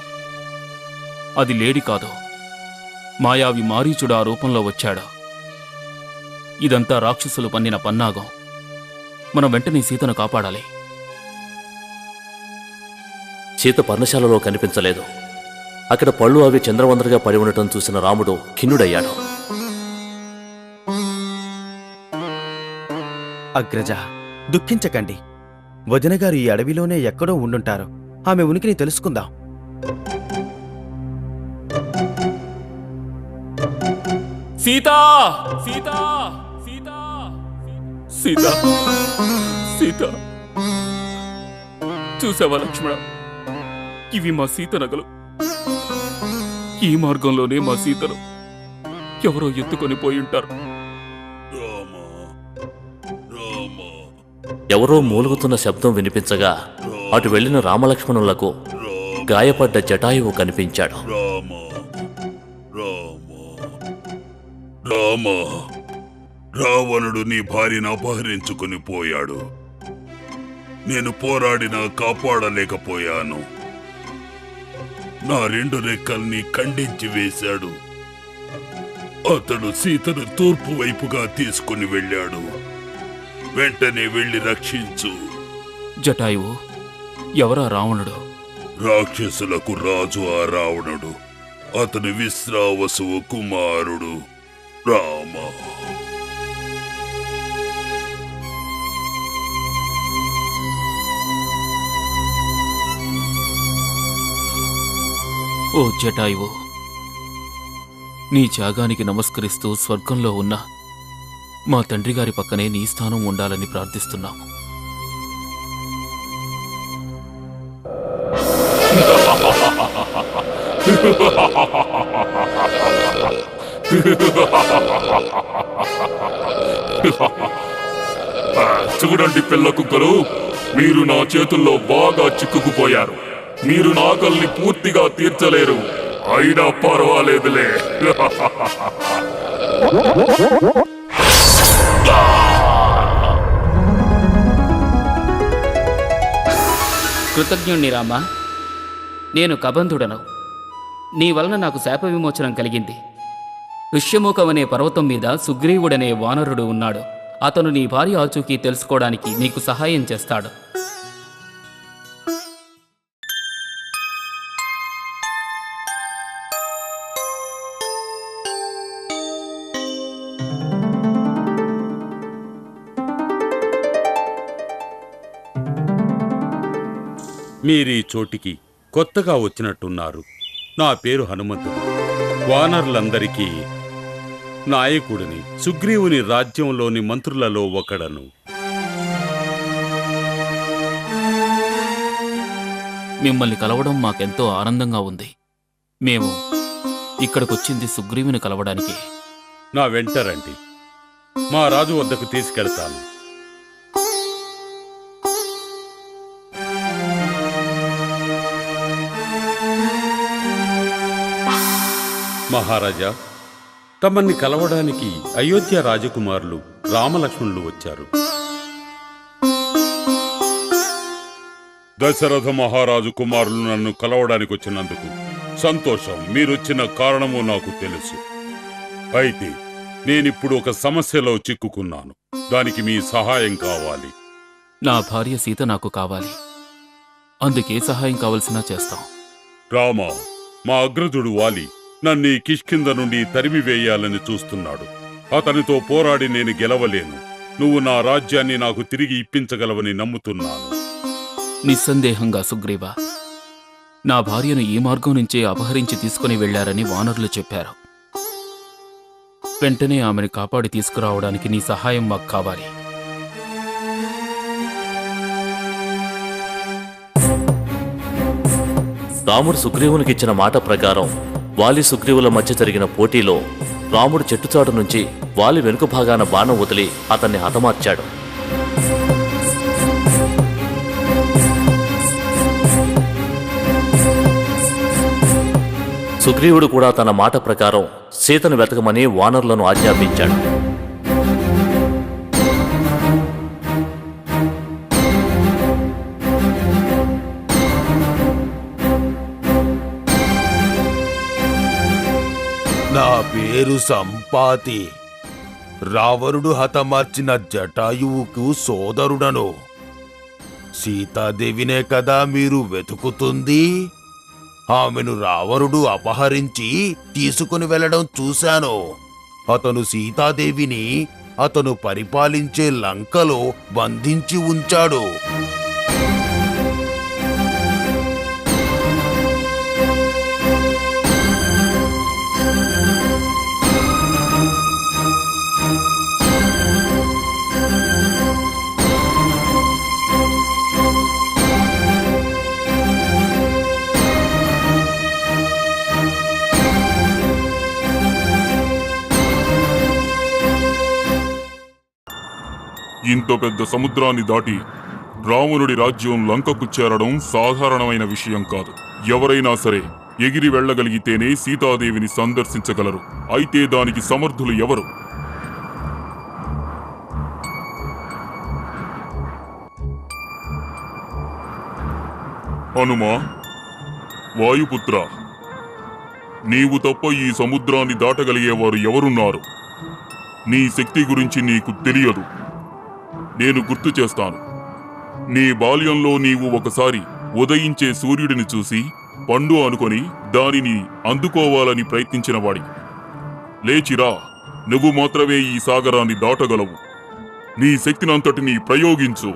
అది లేడి కాదు, మాయావి మారీచుడు ఆ రూపంలో వచ్చాడు. ఇదంతా రాక్షసులు పన్నిన పన్నాగం. మనం వెంటనే సీతను కాపాడాలి. సీత పర్ణశాలలో కనిపించలేదు. అక్కడ పళ్ళు అవి చంద్రవందరగా పడి ఉండటం చూసిన రాముడు ఖిన్నుడయ్యాడు. అగ్రజ, దుఃఖించకండి. వదినగారు ఈ అడవిలోనే ఎక్కడో ఉండుంటారు. ఆమె ఉనికిని తెలుసుకుందాం. సీతా! సీతా! సీతా! సీతా! సీతా! చూసావా లక్ష్మణ, ఇవి మా సీత నగలు. ఈ మార్గంలోనే మా సీతను ఎవరో ఎత్తుకొని పోయి ఉంటారు. ఎవరో మూలుగుతున్న శబ్దం వినిపించగా అటు వెళ్లిన రామలక్ష్మణులకు గాయపడ్డ జటాయువు కనిపించాడు. రామా, రావణుడు నీ భార్యను అపహరించుకుని పోయాడు. నేను పోరాడినా కాపాడలేకపోయాను. నా 2 రెక్కల్ని ఖండించి వేశాడు. అతడు సీతను తూర్పు వైపుగా తీసుకుని వెళ్ళాడు. వెంటనే వెళ్ళి రక్షించు. జటాయువు, ఎవరా రావణుడు? రాక్షసులకు రాజు ఆ రావణుడు. అతని విశ్రావసువు కుమారుడు రామ. ఓ జటాయువు, నీ త్యాగానికి నమస్కరిస్తూ స్వర్గంలో ఉన్న మా తండ్రి గారి పక్కనే నీ స్థానం ఉండాలని ప్రార్థిస్తున్నాము. చూడండి పిల్ల కుక్కలు, మీరు నా చేతుల్లో బాగా చిక్కుకుపోయారు. మీరు నా ఆకలిని పూర్తిగా తీర్చలేరు. అయినా పర్వాలేదులే. కృతజ్ఞుణ్ణి రామా. నేను కబంధుడను. నీ వలన నాకు శాప విమోచనం కలిగింది. ఋష్యముఖం అనే పర్వతం మీద సుగ్రీవుడనే వానరుడు ఉన్నాడు. అతను నీ భార్య ఆచూకీ తెలుసుకోవడానికి నీకు సహాయం చేస్తాడు. మీరీ చోటికి కొత్తగా వచ్చినట్టున్నారు. నా పేరు హనుమంతుడు. వానరులందరికీ నాయకుడిని, సుగ్రీవుని రాజ్యంలోని మంత్రులలో ఒకడను. మిమ్మల్ని కలవడం మాకెంతో ఆనందంగా ఉంది. మేము ఇక్కడికొచ్చింది సుగ్రీవుని కలవడానికి. నా వెంట రండి, మా రాజు వద్దకు తీసుకెళ్తాను. మహారాజా, తమన్ని కలవడానికి అయోధ్య రాజకుమారులు రామలక్ష్మణులు వచ్చారు. దశరథ మహారాజు కుమారులు నన్ను కలవడానికి వచ్చినందుకు సంతోషం. మీరొచ్చిన కారణము నాకు తెలుసు. అయితే నేనిప్పుడు ఒక సమస్యలో చిక్కుకున్నాను. దానికి మీ సహాయం కావాలి. నా భార్య సీత నాకు కావాలి. అందుకే సహాయం కావలసినా చేస్తాం. రామ, మా అగ్రజుడు వాలి నన్ను ఈ కిష్కింద నుండి తరిమివేయాలని చూస్తున్నాడు. అతనితో పోరాడి నేను గెలవలేను. నువ్వు నా రాజ్యాన్ని నాకు తిరిగి ఇప్పించగలవని నమ్ముతున్నాను. నిస్సందేహంగా సుగ్రీవ, నా భార్యను ఈ మార్గం నుంచే అపహరించి తీసుకుని వెళ్లారని వానరులు చెప్పారు. వెంటనే ఆమెను కాపాడి తీసుకురావడానికి నీ సహాయం మాకు కావాలి. రాముడు సుగ్రీవునికిచ్చిన మాట ప్రకారం వాలి సుగ్రీవుల మధ్య జరిగిన పోటీలో రాముడు చెట్టుచాటు నుంచి వాలి వెనుక భాగాన బాణం వదిలి అతన్ని హతమార్చాడు. సుగ్రీవుడు కూడా తన మాట ప్రకారం సీతను వెతకమని వానరులను ఆజ్ఞాపించాడు. నా పేరు సంపాతి. రావణుడు హతమార్చిన జటాయువుకు సోదరుడను. సీతాదేవినే కదా మీరు వెతుకుతుంది? ఆమెను రావణుడు అపహరించి తీసుకుని వెళ్ళడం చూశాను. అతను సీతాదేవిని అతను పరిపాలించే లంకలో బంధించి ఉంచాడు. ఇంత పెద్ద సముద్రాన్ని దాటి రావణుడి రాజ్యం లంకకు చేరడం సాధారణమైన విషయం కాదు. ఎవరైనా సరే ఎగిరి వెళ్ళగలిగితేనే సీతాదేవిని సందర్శించగలరు. అయితే దానికి సమర్థులు ఎవరు? హనుమా, వాయుపుత్ర, నీవు తప్ప ఈ సముద్రాన్ని దాటగలిగేవారు ఎవరున్నారు? నీ శక్తి గురించి నీకు తెలియదు. నేను గుర్తు చేస్తాను. నీ బాల్యంలో నీవు ఒకసారి ఉదయించే సూర్యుడిని చూసి పండు అనుకొని దానిని అందుకోవాలని ప్రయత్నించిన వాడి. లేచిరా, నువ్వు మాత్రమే ఈ సాగరాన్ని దాటగలవు. నీ శక్తినంతటినీ ప్రయోగించు.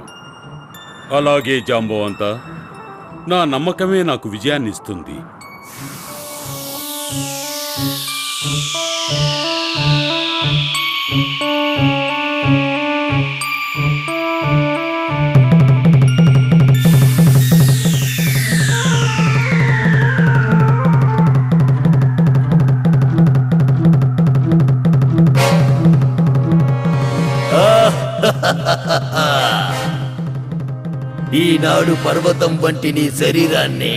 అలాగే జాంబవంత, నా నమ్మకమే నాకు విజయాన్నిస్తుంది. ఈనాడు పర్వతం వంటి నీ శరీరాన్ని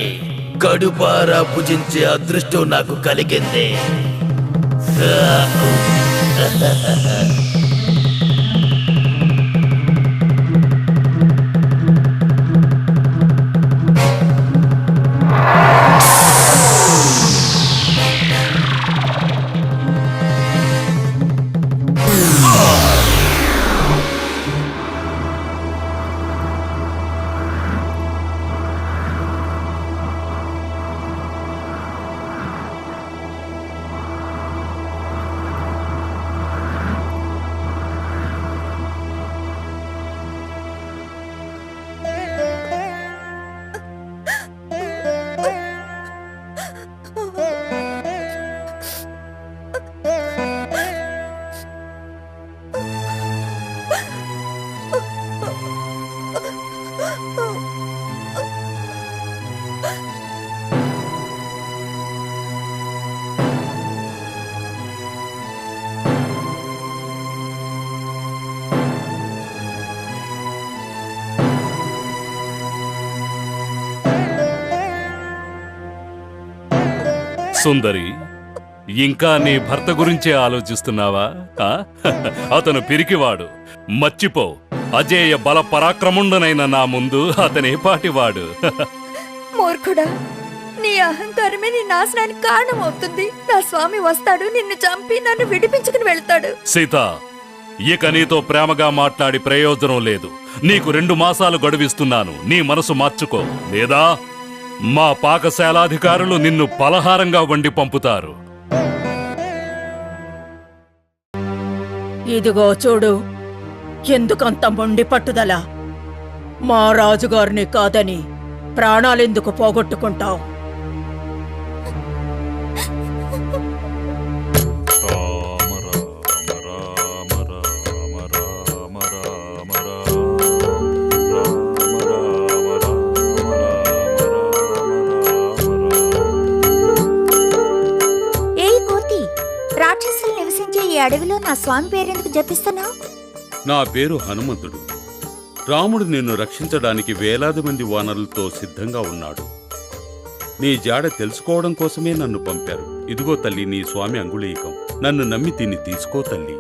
కడుపారా భుజించే అదృష్టం నాకు కలిగింది. సుందరి, ఇంకా నీ భర్త గురించే ఆలోచిస్తున్నావా? ఆ? అతను పిరికివాడు. మర్చిపో, అజేయ బల పరాక్రముండనైన నా ముందు అతనే పాటివాడు. మూర్ఖుడా, నీ అహంకారమే నీ నాశనానికి కారణం అవుతుంది. నా స్వామి వస్తాడు, నిన్ను చంపి నన్ను విడిపించుకుని వెళ్తాడు. సీత, ఇక నీతో ప్రేమగా మాట్లాడి ప్రయోజనం లేదు. నీకు 2 మాసాలు గడువిస్తున్నాను. నీ మనసు మార్చుకో, లేదా మా పాకశాలాధికారులు నిన్ను పలహారంగా వండి పంపుతారు. ఇదిగో చూడు, ఎందుకంత మొండి పట్టుదల? మా రాజుగారిని కాదని ప్రాణాలెందుకు పోగొట్టుకుంటావు? రాక్షసులు నివసించే ఈ అడవిలో నా స్వామి పేరెందుకు జపిస్తున్నావు? నా పేరు హనుమంతుడు. రాముడు నిన్ను రక్షించడానికి వేలాది మంది వానరులతో సిద్ధంగా ఉన్నాడు. నీ జాడ తెలుసుకోవడం కోసమే నన్ను పంపారు. ఇదిగో తల్లి, నీ స్వామి అంగుళీకం. నన్ను నమ్మి దీన్ని తీసుకో తల్లి.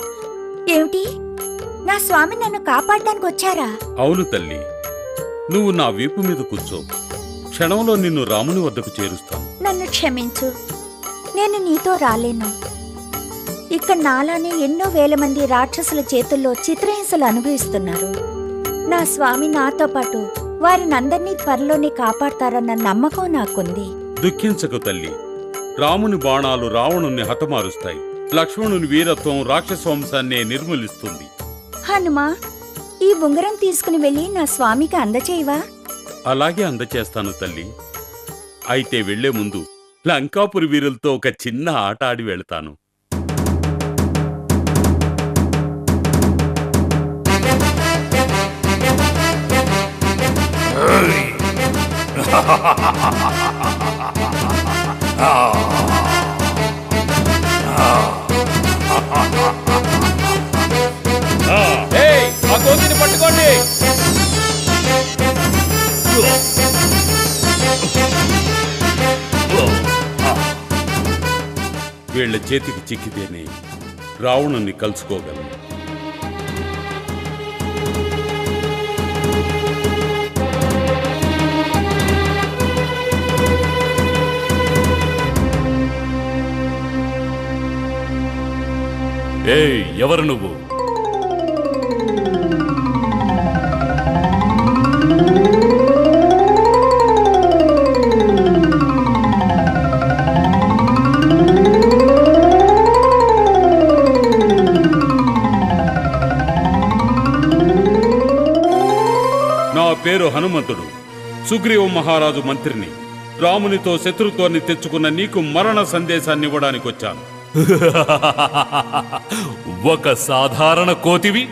ఏమిటి, నా స్వామి నన్ను కాపాడడానికి వచ్చారా? అవును తల్లి, నువ్వు నా వీపు మీద కూర్చో. క్షణంలో నిన్ను రాముని వద్దకు చేరుస్తాను. నన్ను క్షమించు, నేను నీతో రాలేను. ఇక్కడ నాలానే ఎన్నో వేల మంది రాక్షసుల చేతుల్లో చిత్రహింసలు అనుభవిస్తున్నారు. నా స్వామి నాతో పాటు వారినందరినీ త్వరలోనే కాపాడతారన్న నమ్మకం నాకుంది. దుఃఖించకు తల్లి, రాముని బాణాలు రావణుణ్ణి హతమారుస్తాయి. లక్ష్మణుని వీరత్వం రాక్షస వంశాన్నే నిర్మూలిస్తుంది. హనుమా, ఈ ఉంగరం తీసుకుని వెళ్ళి నా స్వామికి అందచేయవా? అలాగే అందచేస్తాను తల్లి. అయితే వెళ్లే ముందు లంకాపురి వీరులతో ఒక చిన్న ఆట ఆడి వెళతాను. పట్టుకోండి. వీళ్ల చేతికి చిక్కితేనే రావణుణ్ణి కలుసుకోగలను. ఏయ్, ఎవరు నువ్వు? నా పేరు హనుమంతుడు, సుగ్రీవ మహారాజు మంత్రిని. రామునితో శత్రుత్వాన్ని తెచ్చుకున్న నీకు మరణ సందేశాన్ని ఇవ్వడానికి వచ్చాను. ఒక సాధారణ కోతివి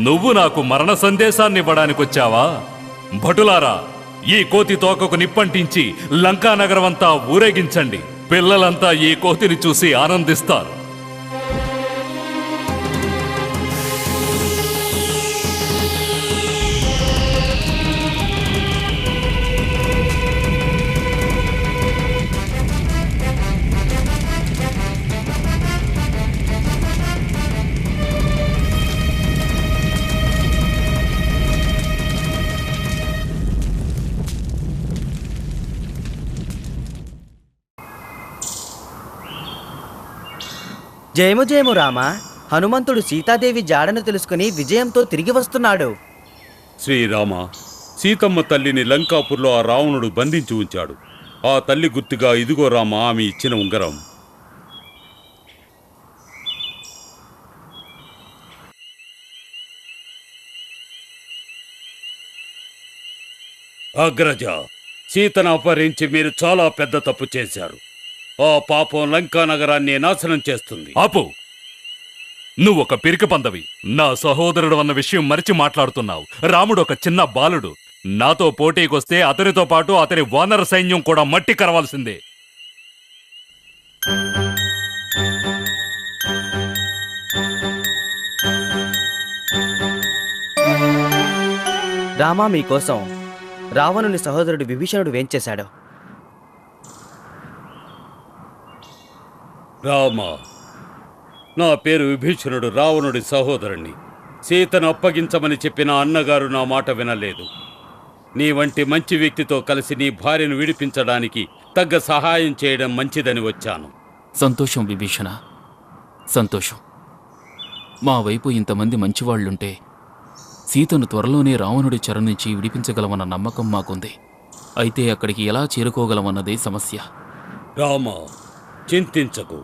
నువ్వు నాకు మరణ సందేశాన్ని ఇవ్వడానికొచ్చావా? భటులారా, ఈ కోతి తోకకు నిప్పంటించి లంకానగరమంతా ఊరేగించండి. పిల్లలంతా ఈ కోతిని చూసి ఆనందిస్తారు. జయము జయము రామ. హనుమంతుడు సీతాదేవి జాడను తెలుసుకుని విజయంతో తిరిగి వస్తున్నాడు. శ్రీరామ, సీతమ్మ తల్లిని లంకాపూర్లో ఆ రావణుడు బంధించి ఉంచాడు. ఆ తల్లి గుర్తుగా ఇదిగో రామ ఆమె ఇచ్చిన ఉంగరం. అగ్రజ, సీతను అపహరించి మీరు చాలా పెద్ద తప్పు చేశారు. ఆ పాపం లంకా నగరాన్ని నాశనం చేస్తుంది. ఆపు! నువ్వొక పిరికి పందవి. నా సహోదరుడు అన్న విషయం మరిచి మాట్లాడుతున్నావు. రాముడు ఒక చిన్న బాలుడు. నాతో పోటీకొస్తే అతనితో పాటు అతని వానర సైన్యం కూడా మట్టి కరవాల్సిందే. రామా, మీకోసం రావణుని సహోదరుడు విభీషణుడు వేంచేశాడు. రామా, నా పేరు విభీషణుడు, రావణుడి సహోదరుణ్ణి. సీతను అప్పగించమని చెప్పిన అన్నగారు నా మాట వినలేదు. నీ వంటి మంచి వ్యక్తితో కలిసి నీ భార్యను విడిపించడానికి తగ్గ సహాయం చేయడం మంచిదని వచ్చాను. సంతోషం విభీషణ, సంతోషం. మా వైపు ఇంతమంది మంచివాళ్లుంటే సీతను త్వరలోనే రావణుడి చెర నుంచి విడిపించగలమన్న నమ్మకం మాకుంది. అయితే అక్కడికి ఎలా చేరుకోగలమన్నదే సమస్య. రామా, చింతించకు.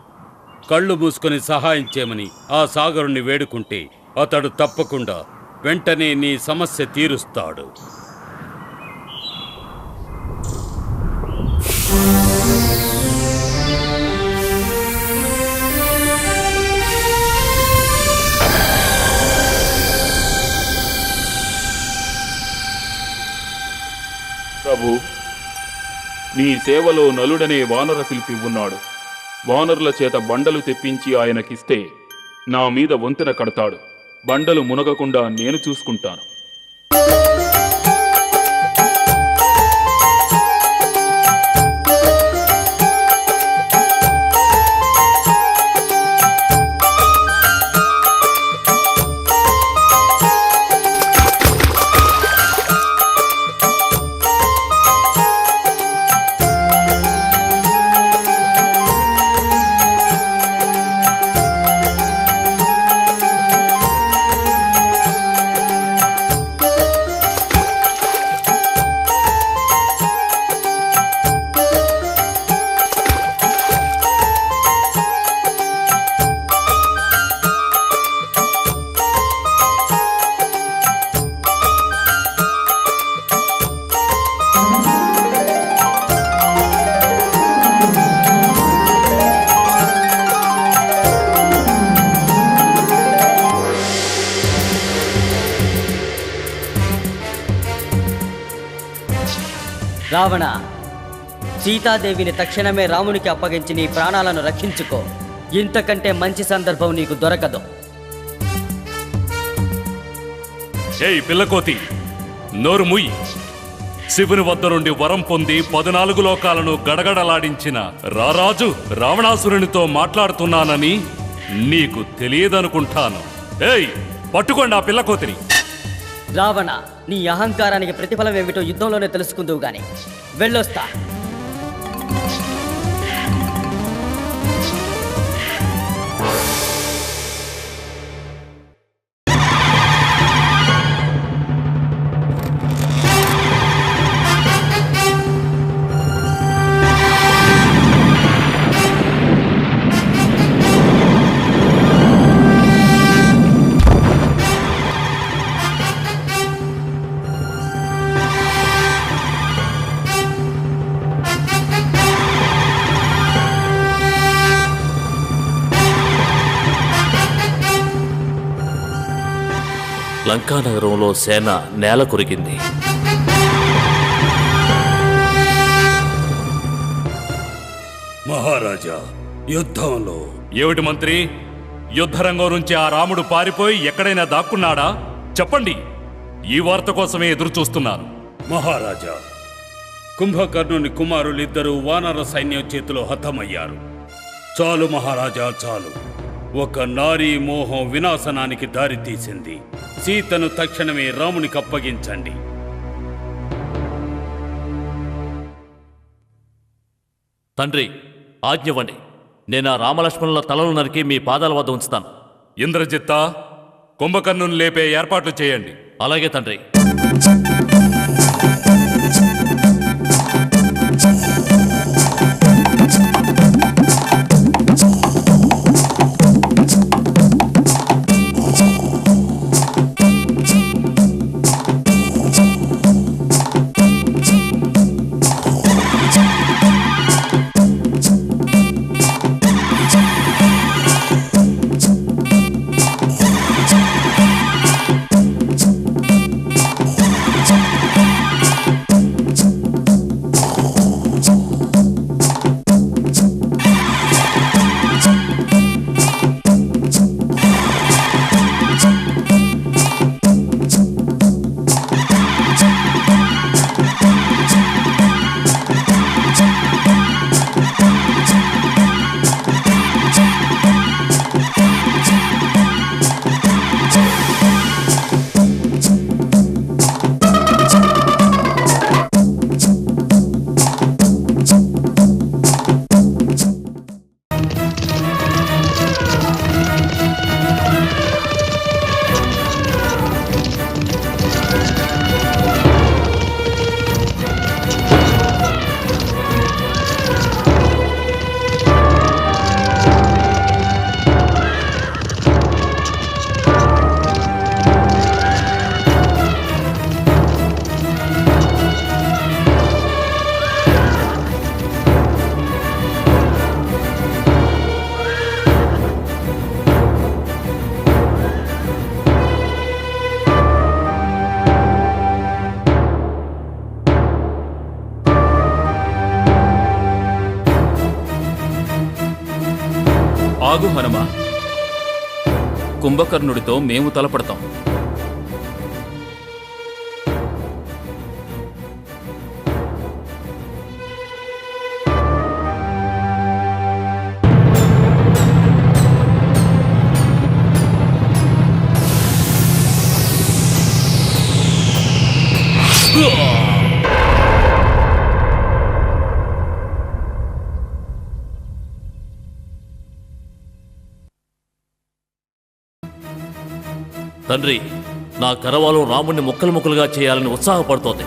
కళ్ళు మూసుకొని సహాయం చేయమని ఆ సాగరుణ్ణి వేడుకుంటే అతడు తప్పకుండా వెంటనే నీ సమస్య తీరుస్తాడు. ప్రభు, నీ సేవలో నలుడనే వానర శిల్పి ఉన్నాడు. వానరుల చేత బండలు తెప్పించి ఆయనకిస్తే నా మీద వంతెన కడతాడు. బండలు మునగకుండా నేను చూసుకుంటాను. రావణ, సీతాదేవిని తక్షణమే రామునికి అప్పగించి నీ ప్రాణాలను రక్షించుకో. ఇంతకంటే మంచి సందర్భం నీకు దొరకదు. ఏయ్ పిల్లకోతి, నోరు ముయ్యి. శివుని వద్ద నుండి వరం పొంది 14 లోకాలను గడగడలాడించిన రారాజు రావణాసురునితో మాట్లాడుతున్నానని నీకు తెలియదనుకుంటాను. ఏయ్, పట్టుకోండి ఆ పిల్లకోతిని. రావణ, నీ అహంకారానికి ప్రతిఫలం ఏమిటో యుద్ధంలోనే తెలుసుకుందువు గాని. వెళ్ళొస్తా. లంకానగరంలో సేన నేల కొరిగింది. మహారాజా, యుద్ధంలో ఏమిటి మంత్రి, యుద్ధరంగం నుంచి ఆ రాముడు పారిపోయి ఎక్కడైనా దాక్కున్నాడా? చెప్పండి, ఈ వార్త కోసమే ఎదురు చూస్తున్నాను. మహారాజా, కుంభకర్ణుని కుమారులిద్దరూ వానర సైన్యం చేతిలో హతమయ్యారు. చాలు మహారాజా, చాలు. ఒక నారీ మోహం వినాశనానికి దారితీసింది. సీతను తక్షణమే రామునికి అప్పగించండి. తండ్రి, ఆజ్ఞవండి. నేను ఆ రామలక్ష్మణుల తలలు నరికి మీ పాదాల వద్ద ఉంచుతాను. ఇంద్రజిత్త, కుంభకర్ణుని లేపే ఏర్పాట్లు చేయండి. అలాగే తండ్రి. హనుమ. కుంభకర్ణుడితో మేము తలపడతాం. తండ్రి, నా కరవాలం రాముణ్ణి ముక్కలు ముక్కలుగా చేయాలని ఉత్సాహపడుతోంది.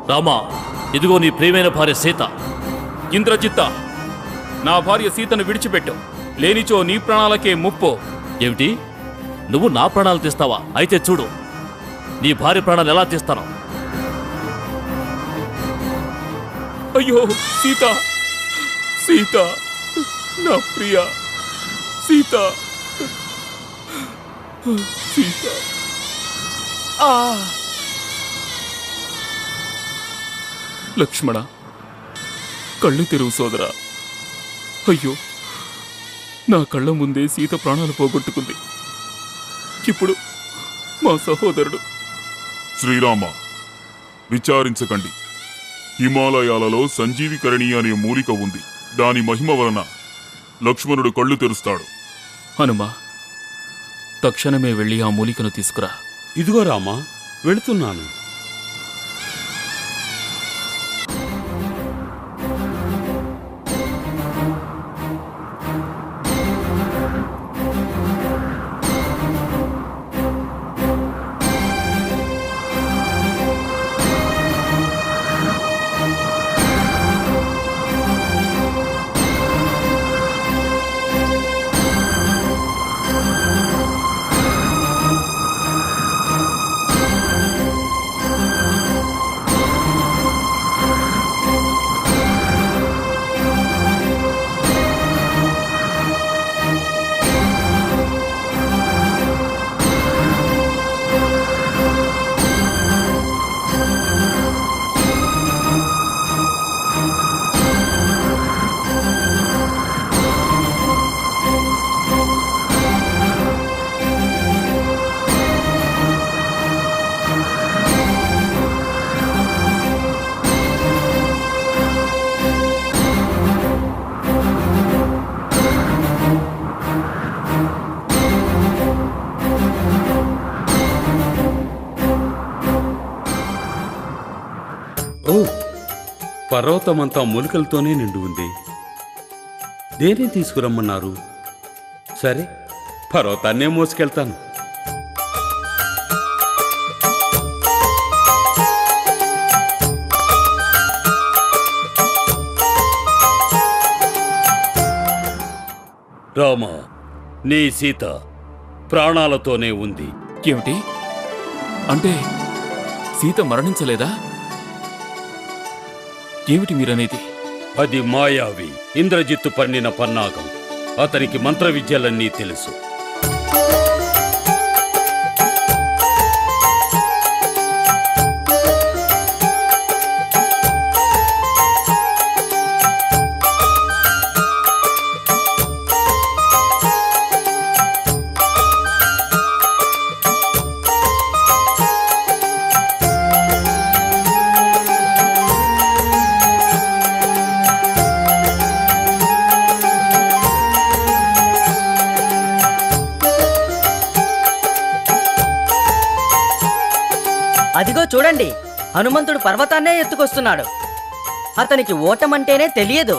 రామా, ఇదిగో నీ ప్రియమైన భార్య సీత. ఇంద్రజిత్త, నా భార్య సీతను విడిచిపెట్టు, లేనిచో నీ ప్రాణాలకే ముప్పు. ఏమిటి? నువ్వు నా ప్రాణాలు తీస్తావా? అయితే చూడు, నీ భార్య ప్రాణాలు ఎలా తీస్తాను. అయ్యో సీత, సీత, నా ప్రియ సీత, సీత. లక్ష్మణ, కళ్ళు తెరువు సోదరా. అయ్యో, నా కళ్ళ ముందే సీత ప్రాణాలు పోగొట్టుకుంది. ఇప్పుడు మా సహోదరుడు. శ్రీరామ, విచారించకండి. హిమాలయాలలో సంజీవికరణి అనే మూలిక ఉంది. దాని మహిమ వలన లక్ష్మణుడు కళ్ళు తెరుస్తాడు. హనుమా, తక్షణమే వెళ్ళి ఆ మూలికను తీసుకురా. ఇదిగో రామా, వెళుతున్నాను. ఓ, పర్వతమంతా మూలికలతోనే నిండి ఉంది. దేన్ని తీసుకురమ్మన్నారు? సరే, పర్వతాన్నే మోసుకెళ్తాను. రామా, నీ సీత ప్రాణాలతోనే ఉంది. ఏమిటి అంటే సీత మరణించలేదా? ఏమిటి మీరనేది? అది మాయావి, ఇంద్రజిత్తు పన్నిన పన్నాగం. అతనికి మంత్ర విద్యలన్నీ తెలుసు. అదిగో చూడండి, హనుమంతుడు పర్వతాన్నే ఎత్తుకొస్తున్నాడు. అతనికి ఓటమంటేనే తెలియదు.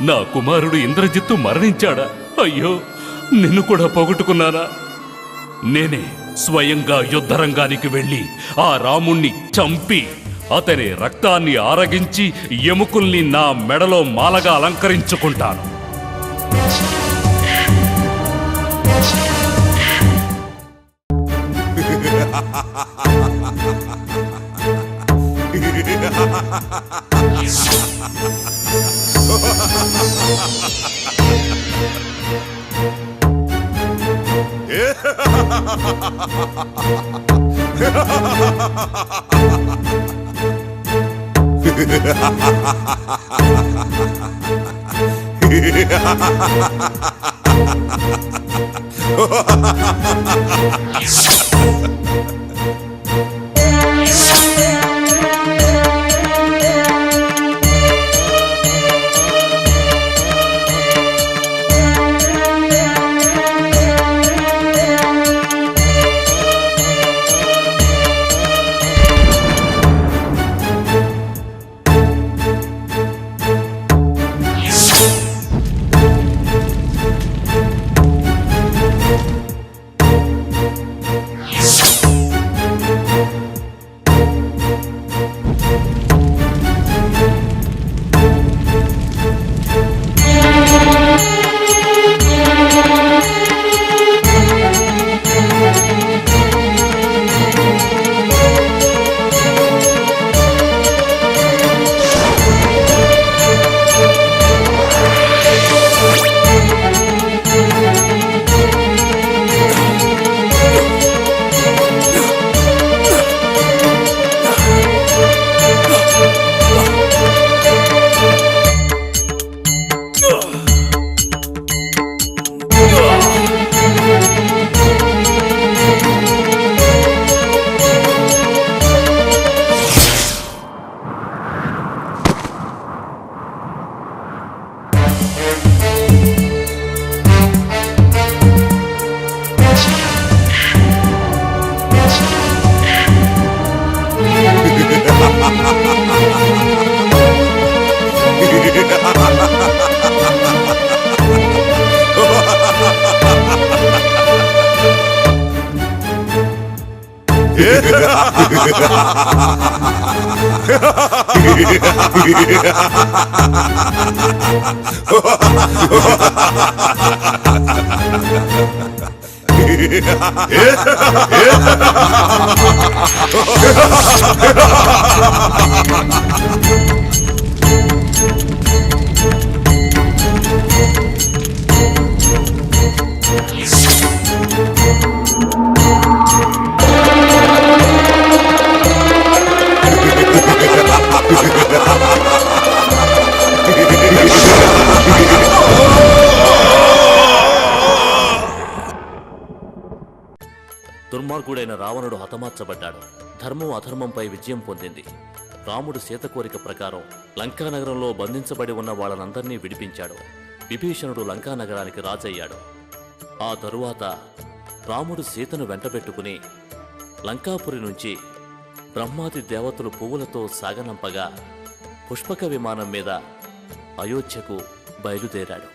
నా కుమారుడు ఇంద్రజిత్తు మరణించాడా? అయ్యో, నిన్ను కూడా పోగొట్టుకున్నానా? నేనే స్వయంగా యుద్ధరంగానికి వెళ్ళి ఆ రాముణ్ణి చంపి అతని రక్తాన్ని ఆరగించి ఎముకల్ని నా మెడలో మాలగా అలంకరించుకుంటాను. దుర్మార్గుడైన రావణుడు హతమార్చబడ్డాడు. ధర్మం అధర్మంపై విజయం పొందింది. రాముడు సీత కోరిక ప్రకారం లంకానగరంలో బంధించబడి ఉన్న వాళ్ళనందరినీ విడిపించాడు. విభీషణుడు లంకానగరానికి రాజయ్యాడు. ఆ తరువాత రాముడు సీతను వెంటబెట్టుకుని లంకాపురి నుంచి బ్రహ్మాది దేవతలు పువ్వులతో సాగనంపగా పుష్పక విమానం మీద అయోధ్యకు బయలుదేరాడు.